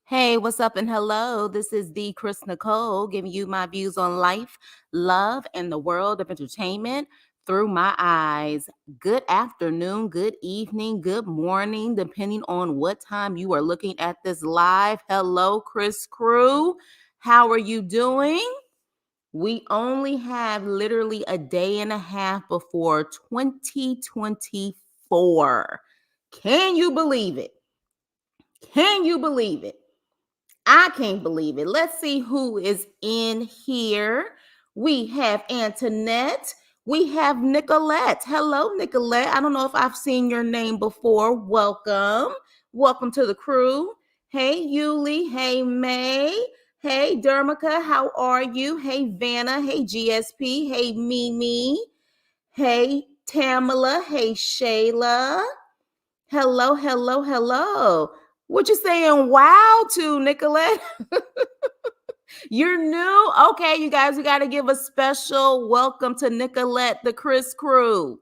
Hey, what's up and hello? This is the Chris Nicole giving you my views on life, love, and the world of entertainment through my eyes. Good afternoon, good evening, good morning, depending on what time you are looking at this live. Hello, Chris Crew. How are you doing? We only have literally a day and a half before 2024. Can you believe it? Can you believe it? I can't believe it. Let's see who is in here. We have Antoinette. We have Nicolette. Hello, Nicolette. I don't know if I've seen your name before. Welcome. Welcome to the crew. Hey, Yuli. Hey, May. Hey, Dermica. How are you? Hey, Vanna. Hey, GSP. Hey, Mimi. Hey, Tamala. Hey, Shayla. Hello, hello, hello. What you saying wow to, Nicolette? You're new? Okay, you guys, we got to give a special welcome to Nicolette, the Chris Crew.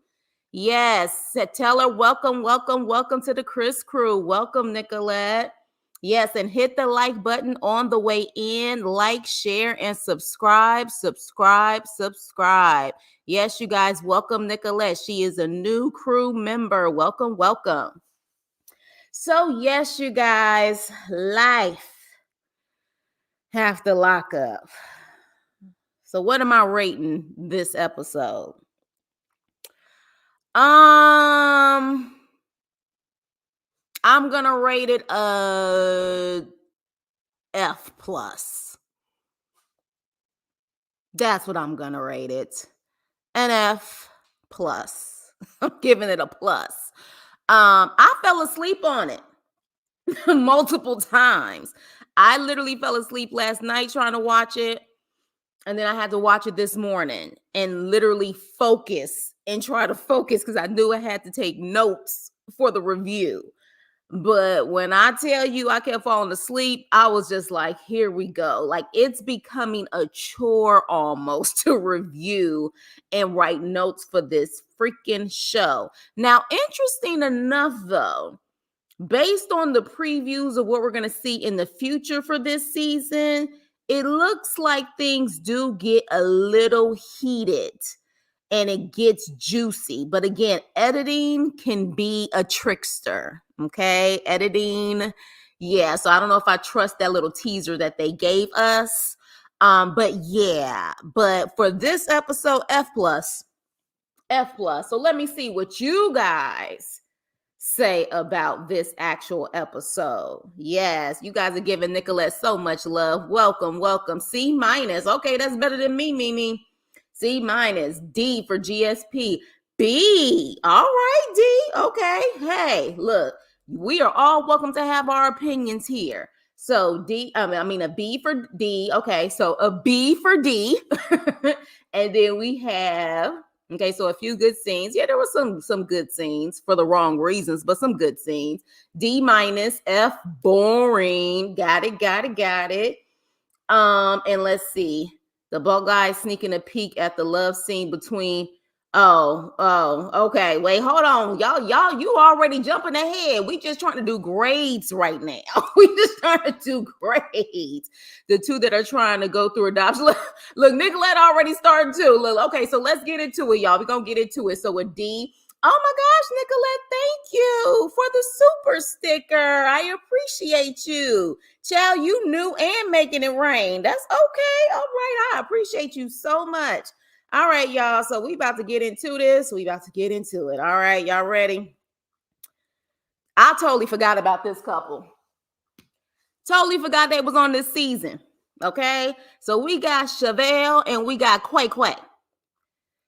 Yes, tell her welcome, welcome, welcome to the Chris Crew. Welcome, Nicolette. Yes, and hit the like button on the way in. Like, share, and subscribe, subscribe, subscribe. Yes, you guys, welcome Nicolette. She is a new crew member. Welcome, welcome. So, yes, you guys, life after lockup. So, what am I rating this episode? I'm gonna rate it a F plus. That's what I'm gonna rate it. An F plus. I'm giving it a plus. I fell asleep on it multiple times. I literally fell asleep last night trying to watch it. And then I had to watch it this morning and literally focus and try to focus because I knew I had to take notes for the review. But when I tell you I kept falling asleep, I was just like, here we go. Like it's becoming a chore almost to review and write notes for this freaking show. Now, interesting enough, though, based on the previews of what we're going to see in the future for this season, it looks like things do get a little heated and it gets juicy. But again, editing can be a trickster. Okay. Editing. Yeah. So I don't know if I trust that little teaser that they gave us. But yeah, but for this episode, F plus. So let me see what you guys say about this actual episode. Yes, you guys are giving Nicolette so much love. Welcome, welcome. C minus. Okay, that's better than me, Mimi. C minus. D for GSP. B. All right, D. Okay. Hey, look, we are all welcome to have our opinions here. So D, I mean a B for D. Okay, so a B for D. And then we have okay, so a few good scenes. Yeah, there were some good scenes for the wrong reasons, but some good scenes. D minus, F boring. Got it. And let's see. The bald guy sneaking a peek at the love scene between. Okay. Wait, hold on. Y'all, you already jumping ahead. We just trying to do grades right now. We just trying to do grades. The two that are trying to go through adoption. Look, Nicolette already started too. Look, okay, so let's get into it, y'all. We're gonna get into it. So a D. Oh my gosh, Nicolette, thank you for the super sticker. I appreciate you. Child, you new and making it rain. That's okay. All right. I appreciate you so much. All right, y'all. So we about to get into this. We about to get into it. All right, y'all ready? I totally forgot about this couple. Totally forgot they was on this season. Okay. So we got Chevelle and we got Quack Quack.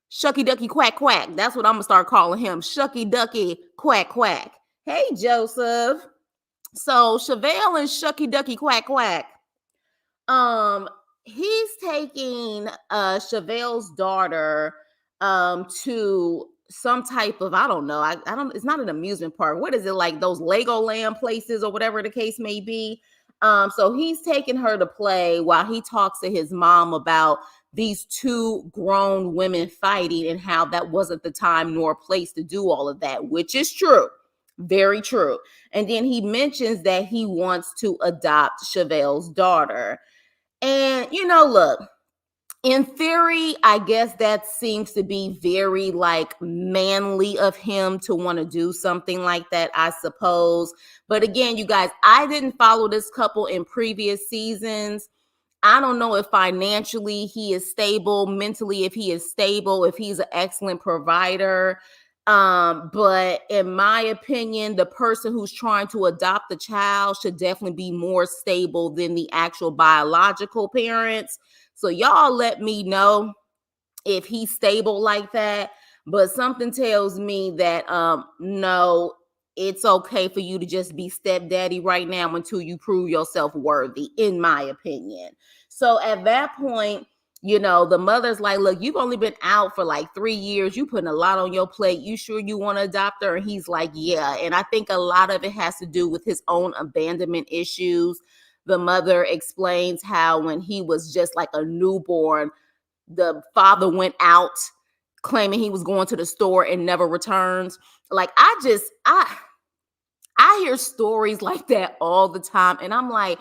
Shucky Ducky Quack Quack. That's what I'm going to start calling him. Shucky Ducky Quack Quack. Hey, Joseph. So Chevelle and Shucky Ducky Quack Quack. He's taking Chevelle's daughter to some type of, I don't know. I don't, it's not an amusement park. What is it, like those Legoland places or whatever the case may be? So he's taking her to play while he talks to his mom about these two grown women fighting and how that wasn't the time nor place to do all of that, which is true. Very true. And then he mentions that he wants to adopt Chevelle's daughter. And, look, in theory, I guess that seems to be very like manly of him to want to do something like that, I suppose. But again, you guys, I didn't follow this couple in previous seasons. I don't know if financially he is stable, mentally if he is stable, if he's an excellent provider. But in my opinion, the person who's trying to adopt the child should definitely be more stable than the actual biological parents. So y'all let me know if he's stable like that. But something tells me that no, it's okay for you to just be stepdaddy right now until you prove yourself worthy, in my opinion. So at that point, the mother's like, look, you've only been out for like 3 years. You putting a lot on your plate. You sure you want to adopt her? And he's like, yeah. And I think a lot of it has to do with his own abandonment issues. The mother explains how when he was just like a newborn, the father went out claiming he was going to the store and never returns. Like, I hear stories like that all the time. And I'm like,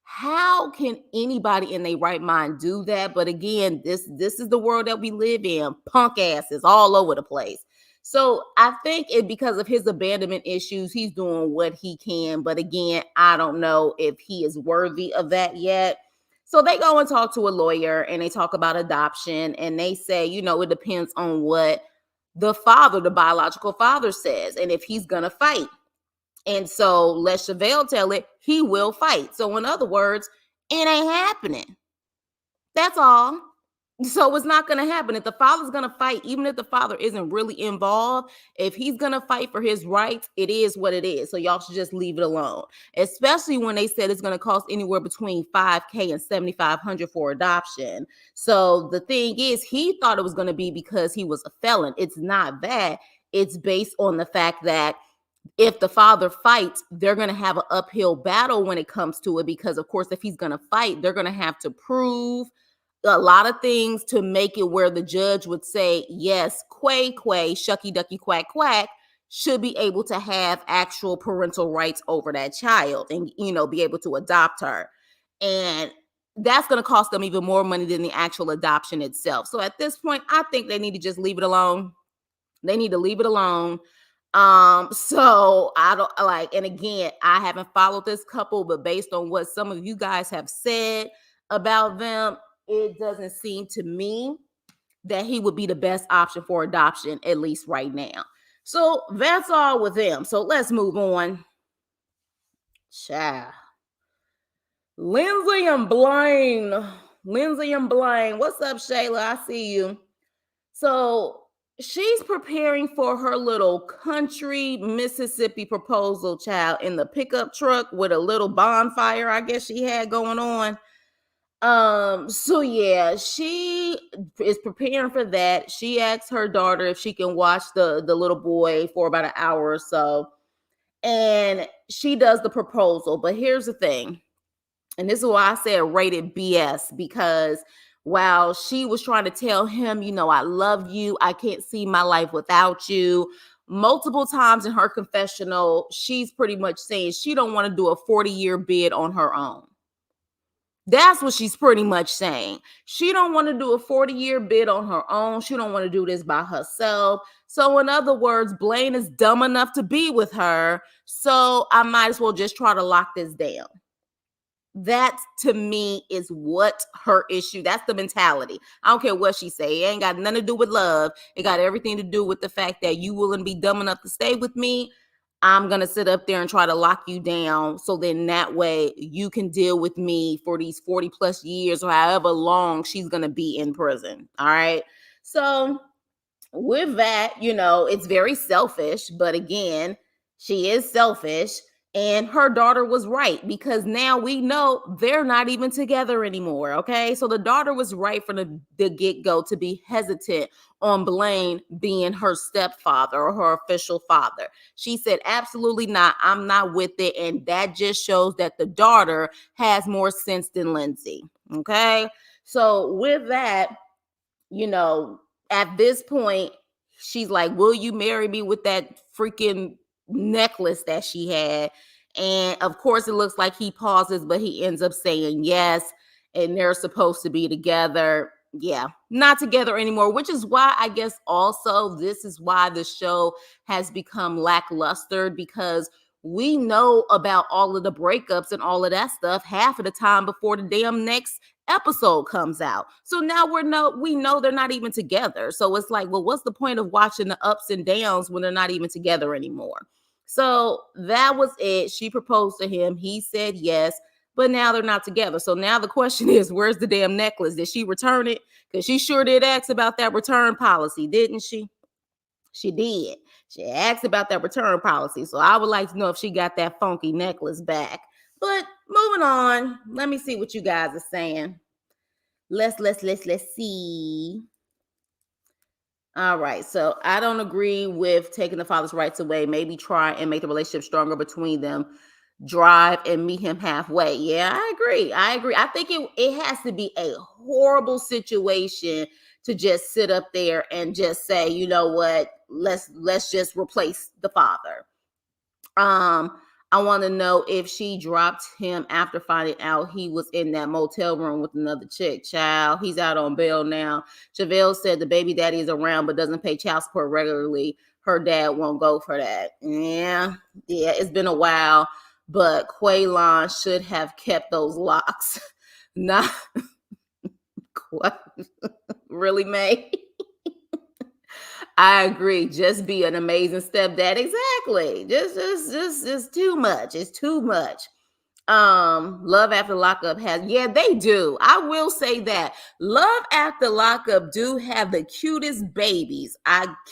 how can anybody in their right mind do that? But again, this is the world that we live in. Punk asses all over the place. So I think it because of his abandonment issues, he's doing what he can. But again, I don't know if he is worthy of that yet. So they go and talk to a lawyer and they talk about adoption. And they say, it depends on what the father, the biological father, says and if he's going to fight. And so let Chevelle tell it, he will fight. So in other words, it ain't happening. That's all. So it's not going to happen. If the father's going to fight, even if the father isn't really involved, if he's going to fight for his rights, it is what it is. So y'all should just leave it alone, especially when they said it's going to cost anywhere between $5,000 and $7,500 for adoption. So the thing is, he thought it was going to be because he was a felon. It's not that. It's based on the fact that if the father fights, they're going to have an uphill battle when it comes to it, because of course, if he's going to fight, they're going to have to prove a lot of things to make it where the judge would say, yes, quay, shucky, ducky, quack, quack, should be able to have actual parental rights over that child and, be able to adopt her. And that's going to cost them even more money than the actual adoption itself. So at this point, I think they need to just leave it alone. They need to leave it alone. So I don't like, and again, I haven't followed this couple, but based on what some of you guys have said about them, it doesn't seem to me that he would be the best option for adoption, at least right now. So that's all with them. So let's move on. Child. Lindsay and Blaine. What's up, Shayla? I see you. So she's preparing for her little country Mississippi proposal, child, in the pickup truck with a little bonfire, I guess she had going on. So yeah, she is preparing for that. She asks her daughter if she can watch the little boy for about an hour or so. And she does the proposal. But here's the thing. And this is why I said rated BS, because while she was trying to tell him, I love you, I can't see my life without you, multiple times in her confessional, she's pretty much saying she don't want to do a 40-year bid on her own. That's what she's pretty much saying. She don't want to do a 40-year bid on her own. She don't want to do this by herself. So in other words, Blaine is dumb enough to be with her. So I might as well just try to lock this down. That to me is what her issue. That's the mentality. I don't care what she say. It ain't got nothing to do with love. It got everything to do with the fact that you wouldn't be dumb enough to stay with me. I'm going to sit up there and try to lock you down. So then that way you can deal with me for these 40 plus years or however long she's going to be in prison. All right. So with that, it's very selfish. But again, she is selfish. And her daughter was right, because now we know they're not even together anymore, okay? So the daughter was right from the get-go to be hesitant on Blaine being her stepfather or her official father. She said, absolutely not. I'm not with it. And that just shows that the daughter has more sense than Lindsay, okay? So with that, at this point, she's like, will you marry me with that freaking necklace that she had. And of course, it looks like he pauses, but he ends up saying yes. And they're supposed to be together. Yeah, not together anymore, which is why I guess also this is why the show has become lackluster, because we know about all of the breakups and all of that stuff half of the time before the damn next episode comes out. So now we know they're not even together. So it's like, well, what's the point of watching the ups and downs when they're not even together anymore? So that was it. She proposed to him. He said yes, but now they're not together. So now the question is, where's the damn necklace? Did she return it? Because she sure did ask about that return policy, didn't she? She did. She asked about that return policy. So I would like to know if she got that funky necklace back. But moving on, let me see what you guys are saying. Let's see. All right. So I don't agree with taking the father's rights away. Maybe try and make the relationship stronger between them. Drive and meet him halfway. Yeah, I agree. I think it has to be a horrible situation to just sit up there and just say, you know what, let's just replace the father. I want to know if she dropped him after finding out he was in that motel room with another chick. Child, he's out on bail now. Chevelle said the baby daddy is around but doesn't pay child support regularly. Her dad won't go for that. Yeah, it's been a while, but Quaylon should have kept those locks. Not really, May. I agree. Just be an amazing stepdad. Exactly. Just too much. It's too much. Love After Lockup has, yeah, they do. I will say that Love After Lockup do have the cutest babies.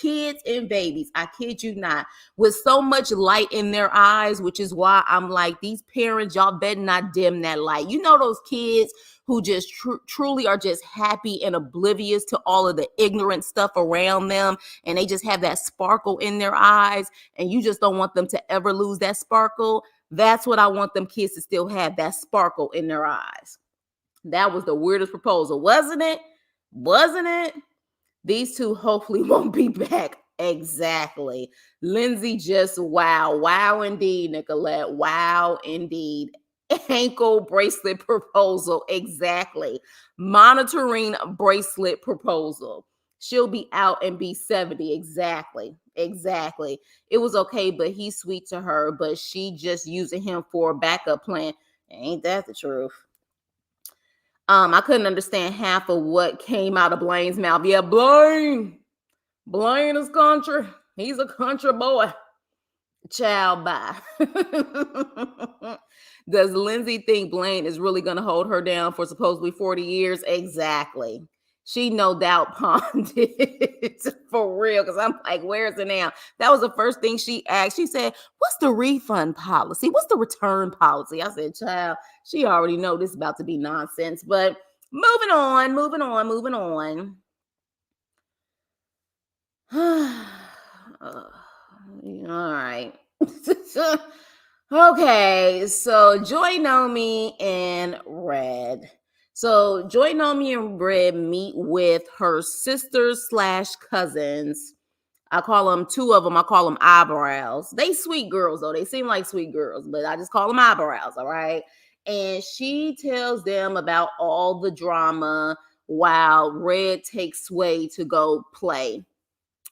Kids and babies. I kid you not, with so much light in their eyes, which is why I'm like, these parents, y'all better not dim that light. You know, those kids who just truly are just happy and oblivious to all of the ignorant stuff around them, and they just have that sparkle in their eyes, and you just don't want them to ever lose that sparkle. That's what I want them kids to still have, that sparkle in their eyes. That was the weirdest proposal, wasn't it? Wasn't it? These two hopefully won't be back. Exactly. Lindsay just wow. Wow indeed, Nicolette. Wow indeed. Ankle bracelet proposal. Exactly. Monitoring bracelet proposal. She'll be out and be 70. Exactly. It was okay, but he's sweet to her, but she just using him for a backup plan. Ain't that the truth? I couldn't understand half of what came out of Blaine's mouth. Yeah, Blaine is country. He's a country boy. Child, bye. Does Lindsay think Blaine is really going to hold her down for supposedly 40 years? Exactly. She no doubt pawned it for real, because I'm like, where's it now? That was the first thing she asked. She said, what's the refund policy? What's the return policy? I said, child, she already know this is about to be nonsense. But moving on. All right. Okay, so Joy, Nomi, and Red. So Joy, Nomi, and Red meet with her sisters / cousins. I call them, two of them, I call them eyebrows. They sweet girls, though. They seem like sweet girls, but I just call them eyebrows, all right? And she tells them about all the drama while Red takes Sway to go play.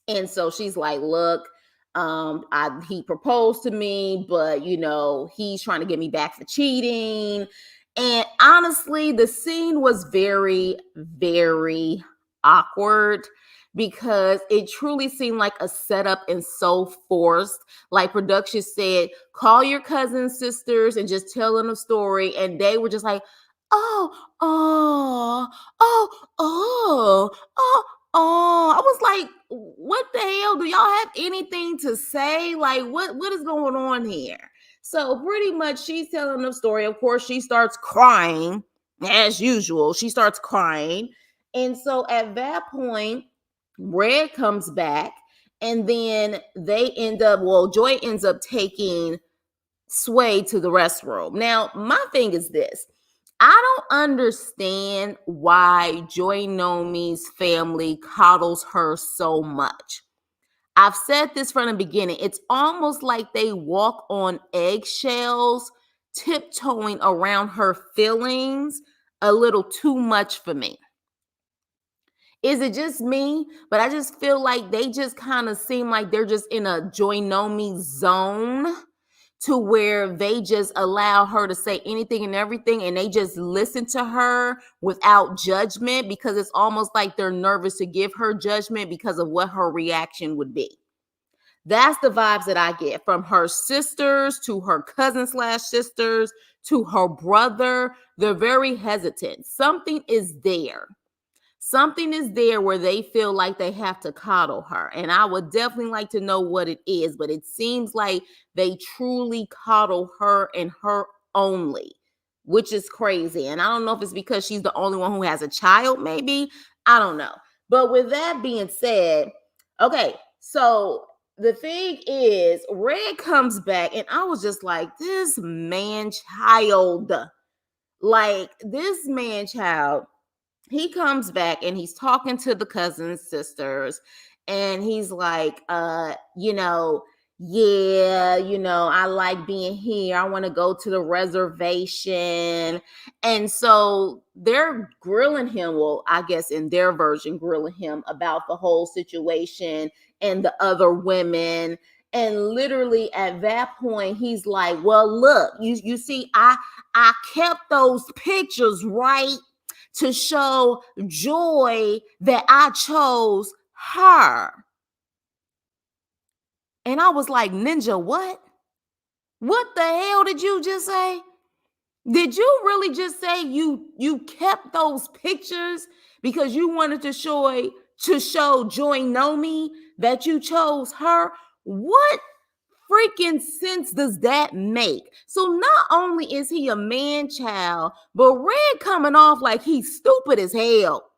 And so she's like, look, he proposed to me, but he's trying to get me back for cheating. And honestly, the scene was very, very awkward, because it truly seemed like a setup and so forced. Like production said, call your cousins, sisters, and just tell them a story. And they were just like, oh, oh, oh, oh, oh, oh. I was like, what the hell? Do y'all have anything to say? Like, what is going on here? So pretty much she's telling the story. Of course, she starts crying, as usual. She starts crying. And so at that point, Red comes back, and then Joy ends up taking Sway to the restroom. Now, my thing is this. I don't understand why Joy Nomi's family coddles her so much. I've said this from the beginning. It's almost like they walk on eggshells, tiptoeing around her feelings a little too much for me. Is it just me? But I just feel like they just kind of seem like they're just in a Joy Nomi zone to where they just allow her to say anything and everything and they just listen to her without judgment because it's almost like they're nervous to give her judgment because of what her reaction would be. That's the vibes that I get from her sisters to her cousins slash sisters to her brother. They're very hesitant. Something is there. Something is there where they feel like they have to coddle her. And I would definitely like to know what it is, but it seems like they truly coddle her and her only, which is crazy. And I don't know if it's because she's the only one who has a child, maybe. I don't know. But with that being said, okay, so the thing is, Red comes back, and I was just like, this man child, he comes back and he's talking to the cousins, sisters, and he's like, yeah, I like being here. I want to go to the reservation. And so they're grilling him. Well, I guess in their version, grilling him about the whole situation and the other women. And literally at that point, he's like, well, look, you see, I kept those pictures, right? To show Joy that I chose her. And I was like, Ninja, what? What the hell did you just say? Did you really just say you kept those pictures because you wanted to show Joy Nomi that you chose her? What freaking sense does that make? So not only is he a man child, but Red coming off like he's stupid as hell.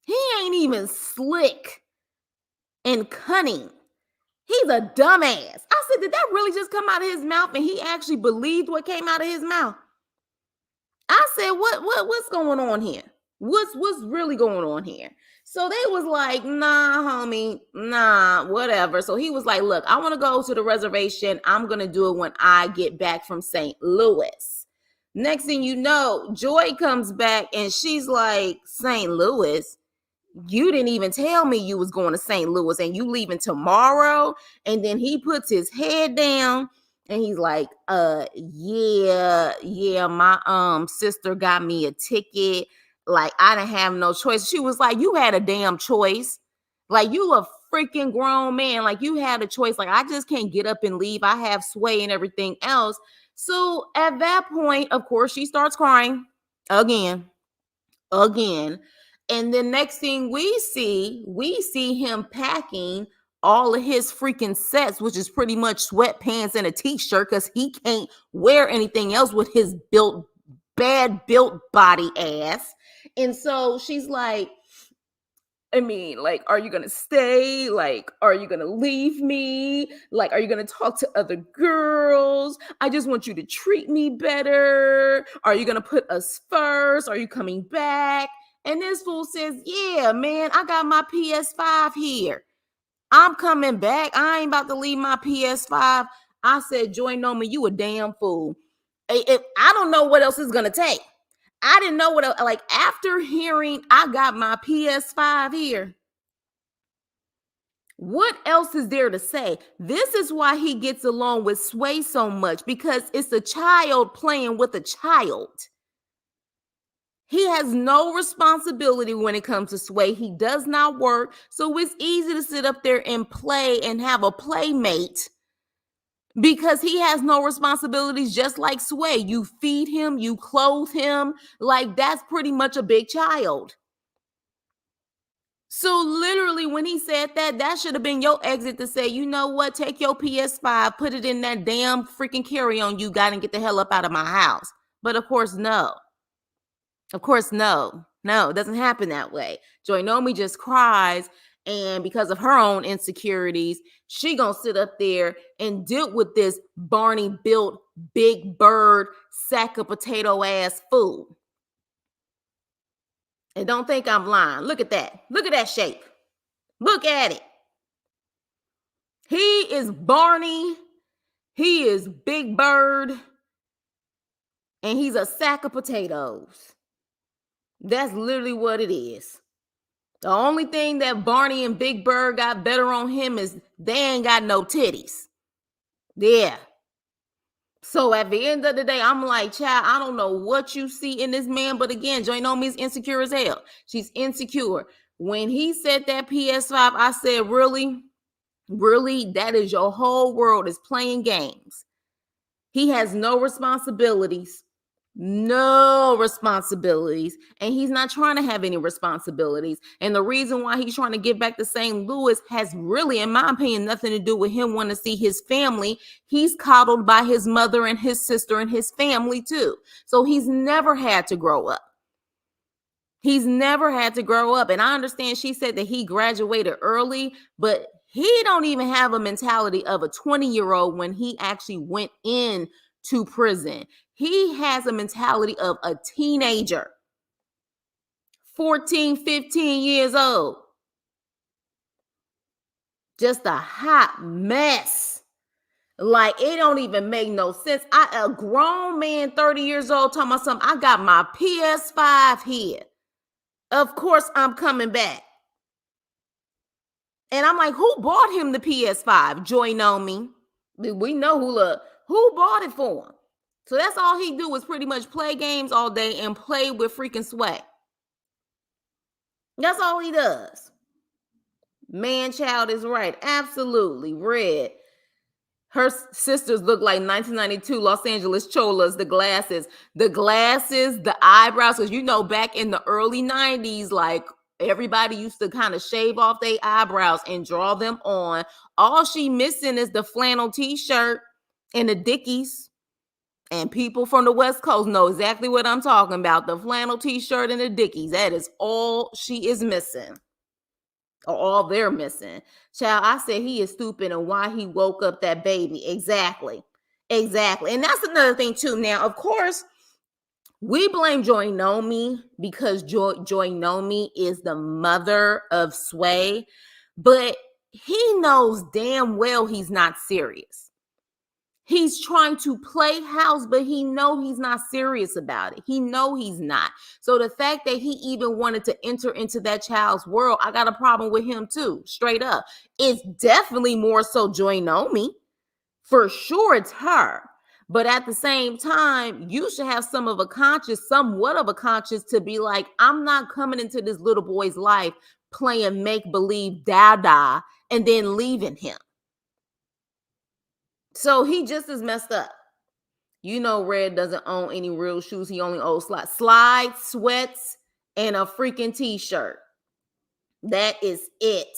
He ain't even slick and cunning. He's a dumbass. I said, did that really just come out of his mouth? And he actually believed what came out of his mouth. I said, what's going on here? What's really going on here? So they was like, nah, homie, nah, whatever. So he was like, look, I want to go to the reservation. I'm going to do it when I get back from St. Louis. Next thing you know, Joy comes back and she's like, St. Louis? You didn't even tell me you was going to St. Louis and you leaving tomorrow. And then he puts his head down and he's like, yeah, my sister got me a ticket. Like, I didn't have no choice. She was like, you had a damn choice. Like, you a freaking grown man. Like, you had a choice. Like, I just can't get up and leave. I have sway and everything else. So at that point, of course, she starts crying again. And the next thing we see him packing all of his freaking sets, which is pretty much sweatpants and a t-shirt because he can't wear anything else with his bad built body ass. And so she's like, I mean, like, are you going to stay? Like, are you going to leave me? Like, are you going to talk to other girls? I just want you to treat me better. Are you going to put us first? Are you coming back? And this fool says, yeah, man, I got my PS5 here. I'm coming back. I ain't about to leave my PS5. I said, Joy Nomi, you a damn fool. I don't know what else it's going to take. I didn't know what else. Like, after hearing I got my PS5 here, what else is there to say? This is why he gets along with Sway so much, because it's a child playing with a child. He has no responsibility when it comes to Sway. He does not work. So it's easy to sit up there and play and have a playmate because he has no responsibilities, just like Sway. You feed him, you clothe him. Like, that's pretty much a big child. So literally when he said that should have been your exit to say, you know what, take your PS5, put it in that damn freaking carry-on you got and get the hell up out of my house. But of course, no. Of course, no, it doesn't happen that way. Joy Nomi just cries, and because of her own insecurities, she gonna sit up there and deal with this Barney built big bird sack of potato ass food. And don't think I'm lying. Look at that. Look at that shape. Look at it. is Barney. He is Big Bird. And he's a sack of potatoes. That's literally what it is. The only thing that Barney and Big Bird got better on him is they ain't got no titties. Yeah. So at the end of the day, I'm like, child, I don't know what you see in this man. But again, Joy Nomi's insecure as hell. She's insecure. When he said that PS5, I said, really? Really? That is your whole world is playing games. He has no responsibilities. No responsibilities. And he's not trying to have any responsibilities. And the reason why he's trying to get back to St. Louis has really, in my opinion, nothing to do with him wanting to see his family. He's coddled by his mother and his sister and his family too. So he's never had to grow up. He's never had to grow up. And I understand she said that he graduated early, but he don't even have a mentality of a 20-year-old when he actually went in to prison. He has a mentality of a teenager, 14, 15 years old. Just a hot mess. Like, it don't even make no sense. A grown man, 30 years old, talking about something. I got my PS5 here. Of course, I'm coming back. And I'm like, who bought him the PS5? Joy Nomi. We know who bought it for him. So that's all he do is pretty much play games all day and play with freaking sweat. That's all he does. Man child is right. Absolutely. Red. Her sisters look like 1992 Los Angeles cholas, the glasses, the eyebrows. Because you know, back in the early 90s, like everybody used to kind of shave off their eyebrows and draw them on. All she missing is the flannel t-shirt and the Dickies. And people from the West Coast know exactly what I'm talking about. The flannel t-shirt and the Dickies. That is all she is missing. Or all they're missing. Child, I said he is stupid and why he woke up that baby. Exactly. And that's another thing too. Now, of course, we blame Joy Nomi because Joy Nomi is the mother of Sway. But he knows damn well he's not serious. He's trying to play house, but he know he's not serious about it. He know he's not. So the fact that he even wanted to enter into that child's world, I got a problem with him too, straight up. It's definitely more so Joy Nomi. For sure it's her. But at the same time, you should have somewhat of a conscience to be like, I'm not coming into this little boy's life playing make-believe dada and then leaving him. So he just is messed up. You know, Red doesn't own any real shoes. He only owns slides, sweats, and a freaking t-shirt. That is it.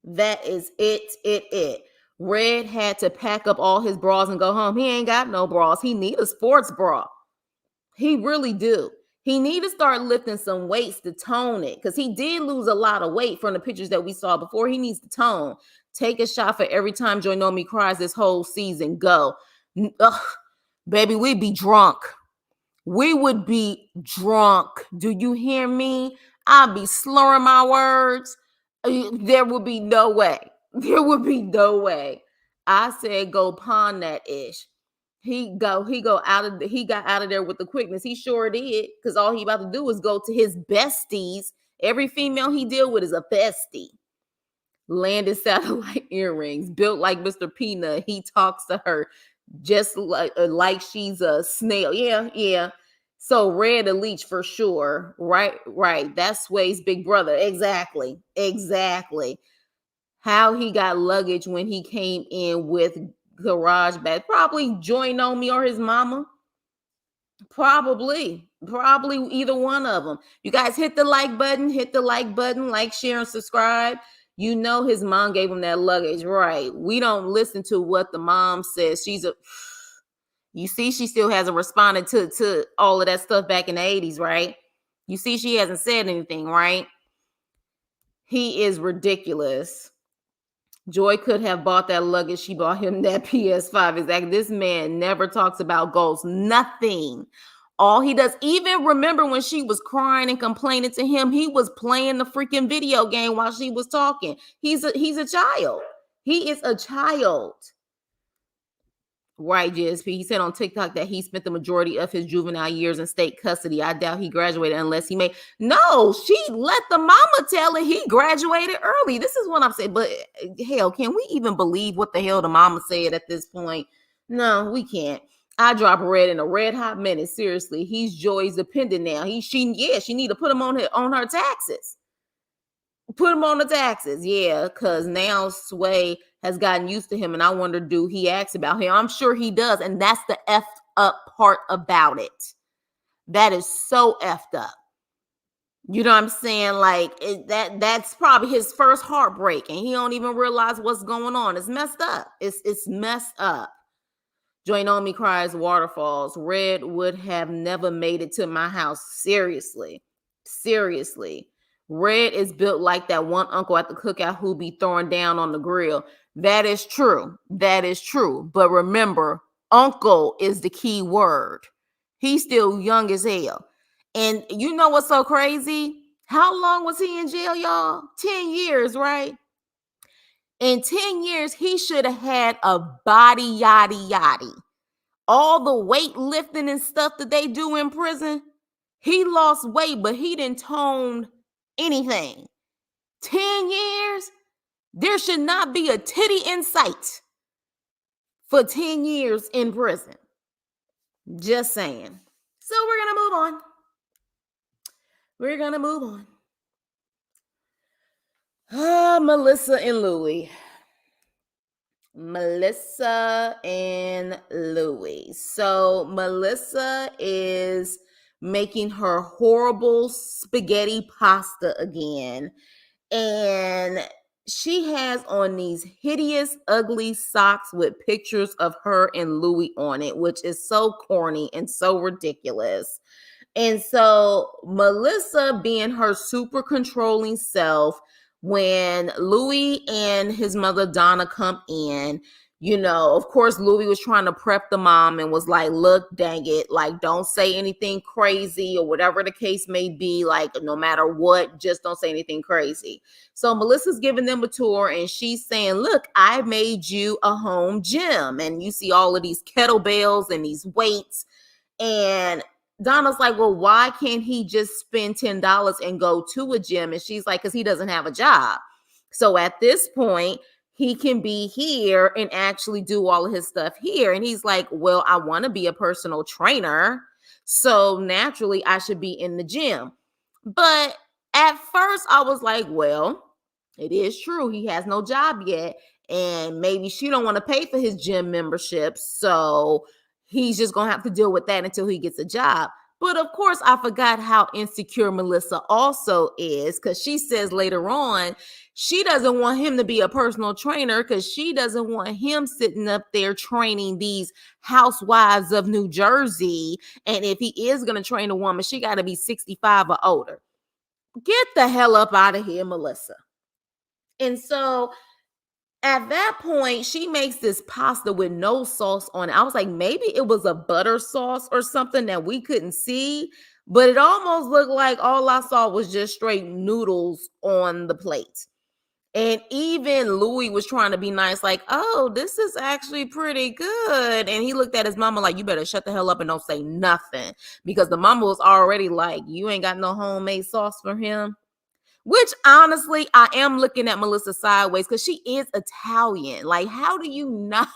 That is it. Red had to pack up all his bras and go home. He ain't got no bras. He need a sports bra. He really do. He need to start lifting some weights to tone it because he did lose a lot of weight from the pictures that we saw before. He needs to tone. Take a shot for every time Joy Nomi cries this whole season. Go. Ugh, baby, we'd be drunk. We would be drunk. Do you hear me? I'd be slurring my words. There would be no way. I said go pawn that ish. He got out of there with the quickness. He sure did, because all he about to do is go to his besties. Every female he deal with is a bestie. Landed satellite earrings, built like Mr. Peanut. He talks to her just like she's a snail. Yeah. So Red a leech for sure. Right. That's Sway's big brother. Exactly. How he got luggage when he came in with garage bag. Probably Joy Nomi or his mama. Probably either one of them. You guys hit the like button, like, share, and subscribe. You know his mom gave him that luggage, right? We don't listen to what the mom says. You see, she still hasn't responded to all of that stuff back in the 80s, right? You see, she hasn't said anything, right? He is ridiculous. Joy could have bought that luggage. She bought him that PS5. Exactly. This man never talks about goals. Nothing. All he does, even remember when she was crying and complaining to him, he was playing the freaking video game while she was talking. He's a child. He is a child. Right, GSP. He said on TikTok that he spent the majority of his juvenile years in state custody. I doubt he graduated unless he made. No, she let the mama tell it. He graduated early. This is what I'm saying. But hell, can we even believe what the hell the mama said at this point? No, we can't. I drop Red in a red hot minute. Seriously, he's Joy's dependent now. She need to put him on her taxes. Put him on the taxes, yeah, because now Sway has gotten used to him, and I wonder, do he ask about him? I'm sure he does, and that's the effed up part about it. That is so effed up. You know what I'm saying? Like that's probably his first heartbreak, and he don't even realize what's going on. It's messed up. It's messed up. Joy Nomi cries waterfalls. Red would have never made it to my house. Seriously. Red is built like that one uncle at the cookout who be throwing down on the grill. That is true. But remember, uncle is the key word. He's still young as hell. And you know what's so crazy? How long was he in jail, y'all? 10 years, right? In 10 years, he should have had a body yaddy. All the weight lifting and stuff that they do in prison, he lost weight, but he didn't tone anything. 10 years, there should not be a titty in sight for 10 years in prison. Just saying. So we're going to move on. Melissa and Louie. So Melissa is making her horrible spaghetti pasta again. And she has on these hideous, ugly socks with pictures of her and Louie on it, which is so corny and so ridiculous. And so Melissa, being her super controlling self, when Louie and his mother Donna come in, of course, Louie was trying to prep the mom and was like, look, dang it, like, don't say anything crazy or whatever the case may be. Like, no matter what, just don't say anything crazy. So Melissa's giving them a tour and she's saying, look, I made you a home gym. And you see all of these kettlebells and these weights. And Donna's like, well, why can't he just spend $10 and go to a gym? And she's like, because he doesn't have a job. So at this point, he can be here and actually do all of his stuff here. And he's like, well, I want to be a personal trainer. So naturally, I should be in the gym. But at first, I was like, well, it is true. He has no job yet. And maybe she don't want to pay for his gym membership. So he's just going to have to deal with that until he gets a job. But of course, I forgot how insecure Melissa also is, because she says later on, she doesn't want him to be a personal trainer because she doesn't want him sitting up there training these housewives of New Jersey. And if he is going to train a woman, she got to be 65 or older. Get the hell up out of here, Melissa. And so at that point, she makes this pasta with no sauce on it. I was like, maybe it was a butter sauce or something that we couldn't see, but it almost looked like all I saw was just straight noodles on the plate. And even Louie was trying to be nice, like, oh, this is actually pretty good. And he looked at his mama like, you better shut the hell up and don't say nothing. Because the mama was already like, you ain't got no homemade sauce for him. Which, honestly, I am looking at Melissa sideways because she is Italian. Like, how do you not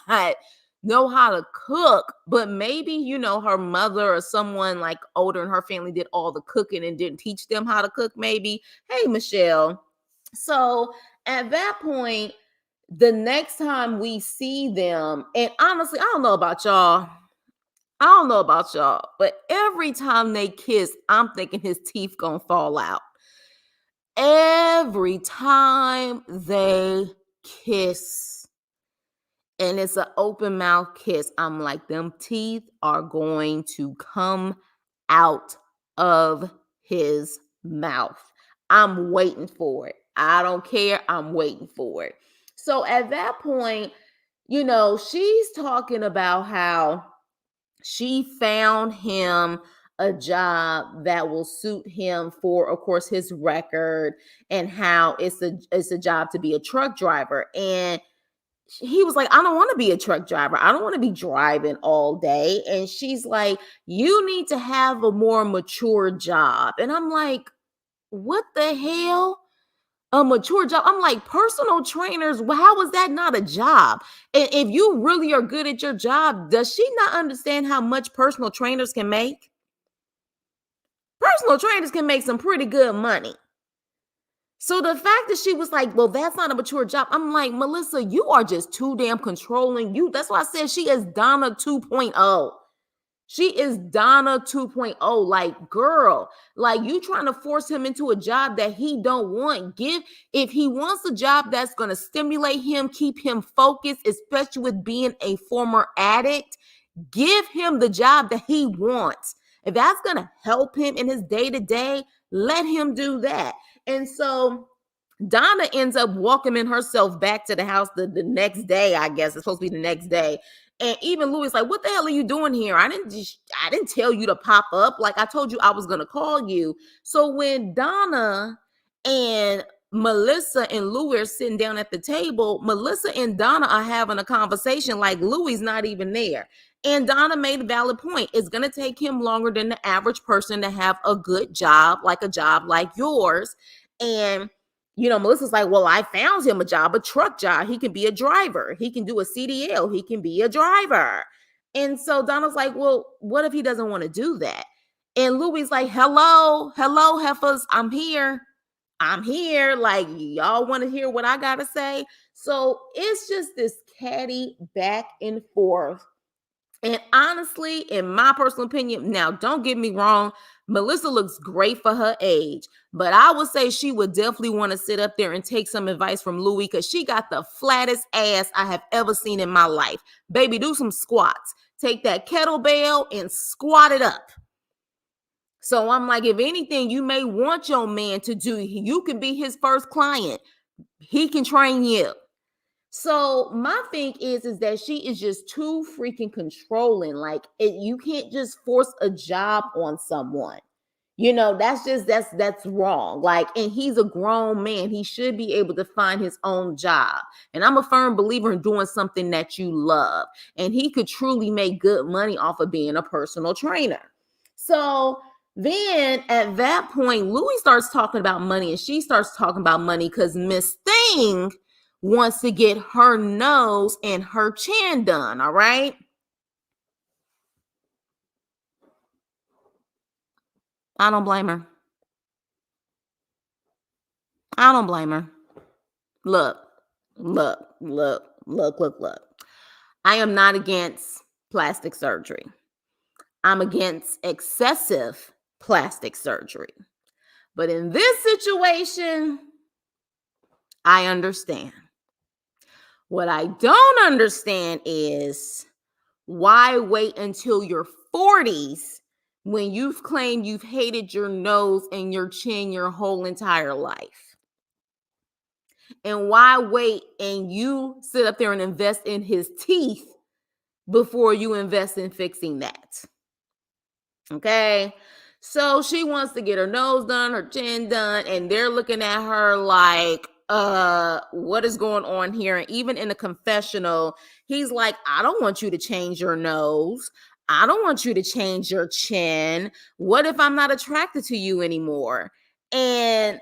know how to cook? But maybe, her mother or someone like older in her family did all the cooking and didn't teach them how to cook, maybe. Hey, Michelle. So at that point, the next time we see them, and honestly, I don't know about y'all, but every time they kiss, I'm thinking his teeth gonna fall out. Every time they kiss, and it's an open mouth kiss, I'm like, them teeth are going to come out of his mouth. I'm waiting for it. I don't care. I'm waiting for it. So at that point, she's talking about how she found him a job that will suit him for, of course, his record, and how it's a job to be a truck driver. And he was like, I don't want to be a truck driver. I don't want to be driving all day. And she's like, you need to have a more mature job. And I'm like, what the hell? A mature job? I'm like, personal trainers, how is that not a job? And if you really are good at your job, does she not understand how much personal trainers can make? Personal trainers can make some pretty good money. So the fact that she was like, well, that's not a mature job. I'm like, Melissa, you are just too damn controlling. That's why I said she is Donna 2.0. She is Donna 2.0. Like, girl, like you trying to force him into a job that he don't want. If he wants a job that's going to stimulate him, keep him focused, especially with being a former addict, give him the job that he wants. If that's going to help him in his day-to-day, let him do that. And so Donna ends up walking herself back to the house the next day, I guess. It's supposed to be the next day. And even Louie's like, what the hell are you doing here? I didn't tell you to pop up. Like, I told you I was going to call you. So when Donna and Melissa and Louie are sitting down at the table, Melissa and Donna are having a conversation like Louie's not even there. And Donna made a valid point. It's going to take him longer than the average person to have a good job, like a job like yours. And Melissa's like, well, I found him a job, a truck job. He can be a driver. He can do a CDL. He can be a driver. And so Donna's like, well, what if he doesn't want to do that? And Louie's like, hello, heifers. I'm here. Like, y'all want to hear what I got to say? So it's just this catty back and forth. And honestly, in my personal opinion, now don't get me wrong, Melissa looks great for her age, but I would say she would definitely want to sit up there and take some advice from Louie because she got the flattest ass I have ever seen in my life. Baby, do some squats. Take that kettlebell and squat it up. So I'm like, if anything, you may want your man to do, you can be his first client. He can train you. So my thing is that she is just too freaking controlling. Like, you can't just force a job on someone. That's wrong. Like, and he's a grown man. He should be able to find his own job. And I'm a firm believer in doing something that you love. And he could truly make good money off of being a personal trainer. So then at that point, Louie starts talking about money, and she starts talking about money because Miss Thing wants to get her nose and her chin done, all right? I don't blame her. I don't blame her. Look. I am not against plastic surgery. I'm against excessive plastic surgery. But in this situation, I understand. What I don't understand is why wait until your 40s when you've claimed you've hated your nose and your chin your whole entire life? And why wait and you sit up there and invest in his teeth before you invest in fixing that? Okay. So she wants to get her nose done, her chin done, and they're looking at her like, what is going on here? And even in the confessional, he's like, I don't want you to change your nose. I don't want you to change your chin. What if I'm not attracted to you anymore? And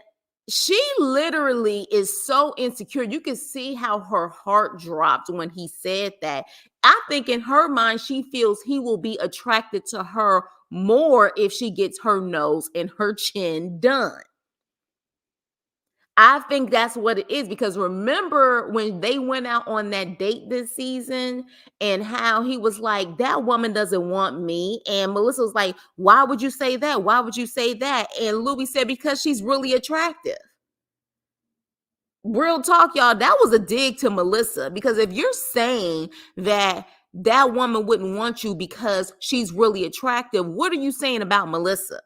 she literally is so insecure. You can see how her heart dropped when he said that. I think in her mind, she feels he will be attracted to her more if she gets her nose and her chin done. I think that's what it is, because remember when they went out on that date this season and how he was like, that woman doesn't want me. And Melissa was like, why would you say that? Why would you say that? And Louie said, because she's really attractive. Real talk, y'all, that was a dig to Melissa, because if you're saying that that woman wouldn't want you because she's really attractive, what are you saying about Melissa?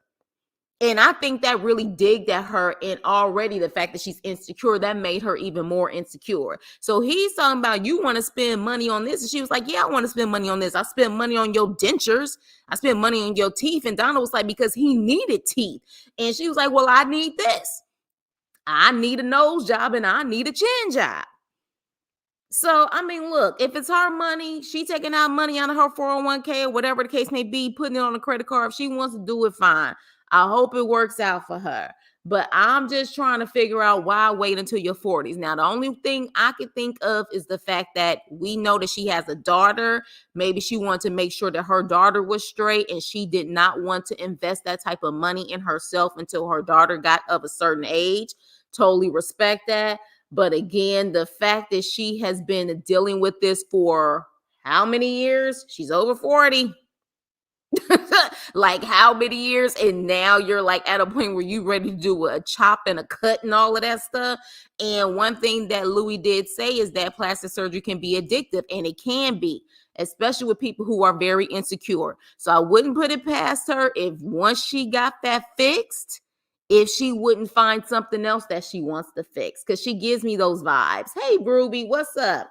And I think that really digged at her, and already the fact that she's insecure, that made her even more insecure. So he's talking about, you want to spend money on this? And she was like, yeah, I want to spend money on this. I spend money on your dentures. I spend money on your teeth. And Donna was like, because he needed teeth. And she was like, well, I need this. I need a nose job and I need a chin job. So, I mean, look, if it's her money, she taking out money out of her 401k or whatever the case may be, putting it on a credit card. If she wants to do it, fine. I hope it works out for her. But I'm just trying to figure out why wait until your 40s. Now, the only thing I can think of is the fact that we know that she has a daughter. Maybe she wanted to make sure that her daughter was straight and she did not want to invest that type of money in herself until her daughter got of a certain age. Totally respect that. But again, the fact that she has been dealing with this for how many years? She's over 40. Like how many years? And now you're like at a point where you ready to do a chop and a cut and all of that stuff. And one thing that Louie did say is that plastic surgery can be addictive, and it can be, especially with people who are very insecure. So I wouldn't put it past her if once she got that fixed, if she wouldn't find something else that she wants to fix, because she gives me those vibes. Hey, Ruby, what's up?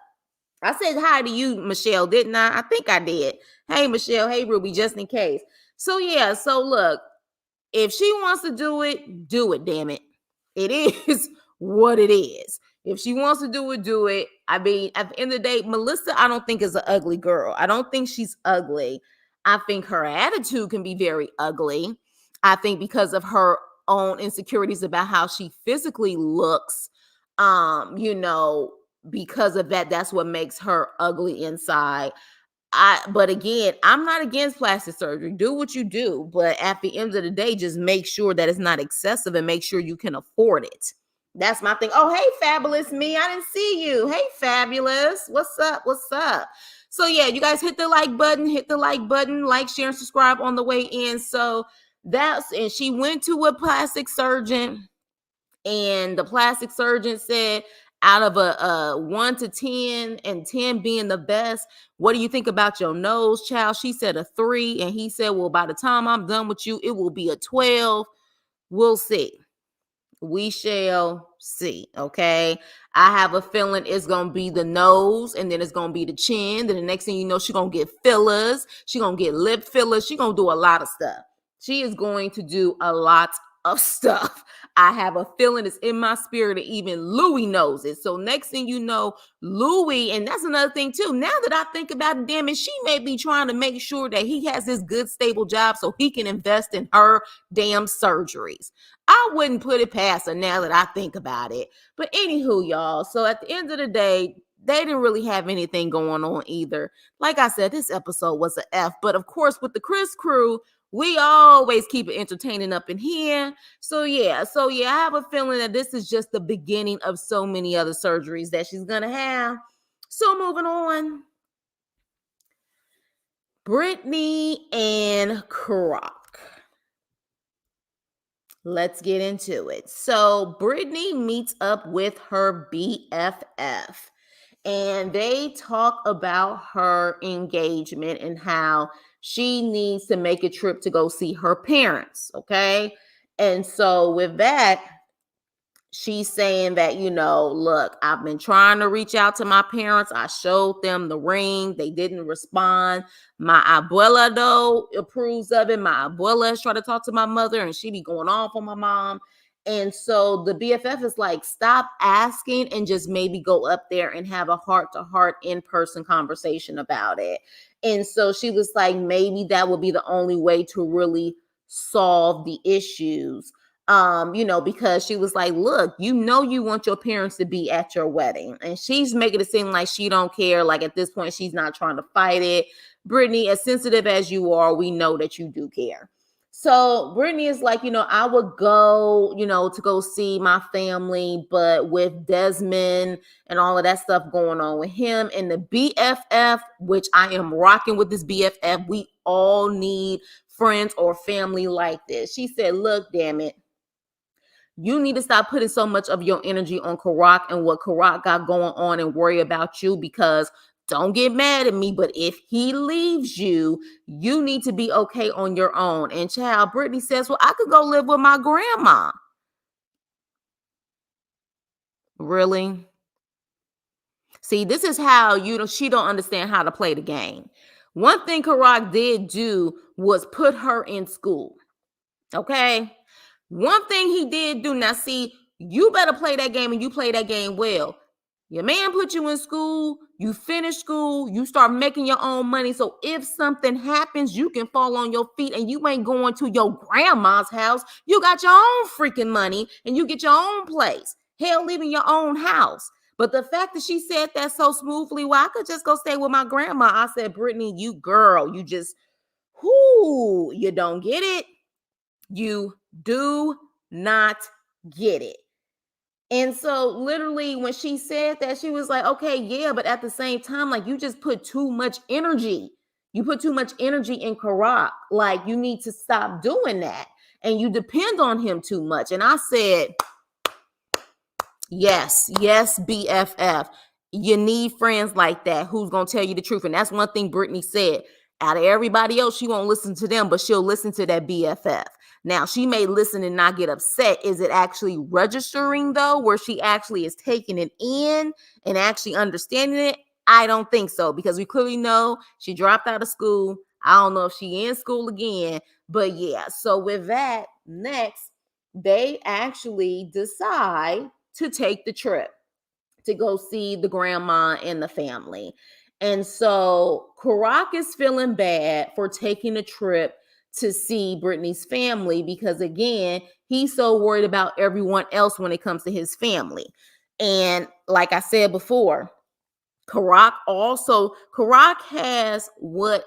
I said hi to you, Michelle, didn't I? I think I did. Hey, Michelle. Hey, Ruby, just in case. So, yeah. So, look, if she wants to do it, damn it. It is what it is. If she wants to do it, do it. I mean, at the end of the day, Melissa, I don't think is an ugly girl. I don't think she's ugly. I think her attitude can be very ugly. I think because of her own insecurities about how she physically looks, you know, because of that, that's what makes her ugly inside. But again, I'm not against plastic surgery. Do what you do, but at the end of the day, just make sure that it's not excessive and make sure you can afford it. That's my thing. Oh, hey, fabulous me. I didn't see you. Hey, fabulous. What's up? What's up? So yeah, you guys hit the like button, like, share, and subscribe on the way in. So and she went to a plastic surgeon, and the plastic surgeon said, out of a 1 to 10, and 10 being the best, what do you think about your nose, child? She said a 3, and he said, well, by the time I'm done with you, it will be a 12. We'll see. We shall see. Okay. I have a feeling it's going to be the nose, and then it's going to be the chin. Then the next thing you know, she's going to get fillers. She's going to get lip fillers. She's going to do a lot of stuff. She is going to do a lot of stuff. I have a feeling it's in my spirit that even Louie knows it. So next thing you know, Louie, and that's another thing too. Now that I think about it, damn it, she may be trying to make sure that he has this good, stable job so he can invest in her damn surgeries. I wouldn't put it past her now that I think about it. But anywho, y'all, so at the end of the day, they didn't really have anything going on either. Like I said, this episode was an F. But of course, with the Chris crew, we always keep it entertaining up in here. So yeah, I have a feeling that this is just the beginning of so many other surgeries that she's going to have. So moving on. Britney and Kerok. Let's get into it. So Britney meets up with her BFF, and they talk about her engagement and how she needs to make a trip to go see her parents. Okay. And so with that, she's saying that, look, I've been trying to reach out to my parents. I showed them the ring. They didn't respond. My abuela, though, approves of it. My abuela has tried to talk to my mother, and she be going off on my mom. And so the BFF is like, stop asking and just maybe go up there and have a heart-to-heart in-person conversation about it. And so she was like, maybe that would be the only way to really solve the issues. Because she was like, look, you want your parents to be at your wedding. And she's making it seem like she don't care. Like at this point, she's not trying to fight it. Britney, as sensitive as you are, we know that you do care. So Britney is like, I would go, to go see my family, but with Desmond and all of that stuff going on with him and the BFF, which I am rocking with this BFF. We all need friends or family like this. She said, look, damn it. You need to stop putting so much of your energy on Kerok and what Kerok got going on and worry about you, because don't get mad at me, but if he leaves you, you need to be okay on your own. And child, Britney says, well, I could go live with my grandma. Really? See, this is how, she don't understand how to play the game. One thing Kerok did do was put her in school. Okay? One thing he did do, now see, you better play that game, and you play that game well. Your man put you in school, you finish school, you start making your own money. So if something happens, you can fall on your feet and you ain't going to your grandma's house. You got your own freaking money and you get your own place. Hell, leaving your own house. But the fact that she said that so smoothly, well, I could just go stay with my grandma. I said, Brittany, you girl, you just, you don't get it. You do not get it. And so literally when she said that, she was like, okay, yeah, but at the same time, like you just put too much energy. You put too much energy in Kerok. Like you need to stop doing that. And you depend on him too much. And I said, yes, BFF. You need friends like that who's going to tell you the truth. And that's one thing Britney said. Out of everybody else, she won't listen to them, but she'll listen to that BFF. Now, she may listen and not get upset. Is it actually registering, though, where she actually is taking it in and actually understanding it? I don't think so, because we clearly know she dropped out of school. I don't know if she in school again, but yeah. So with that, next, they actually decide to take the trip to go see the grandma and the family. And so Kerok is feeling bad for taking a trip to see Britney's family because, again, he's so worried about everyone else when it comes to his family. And like I said before, Kerok has what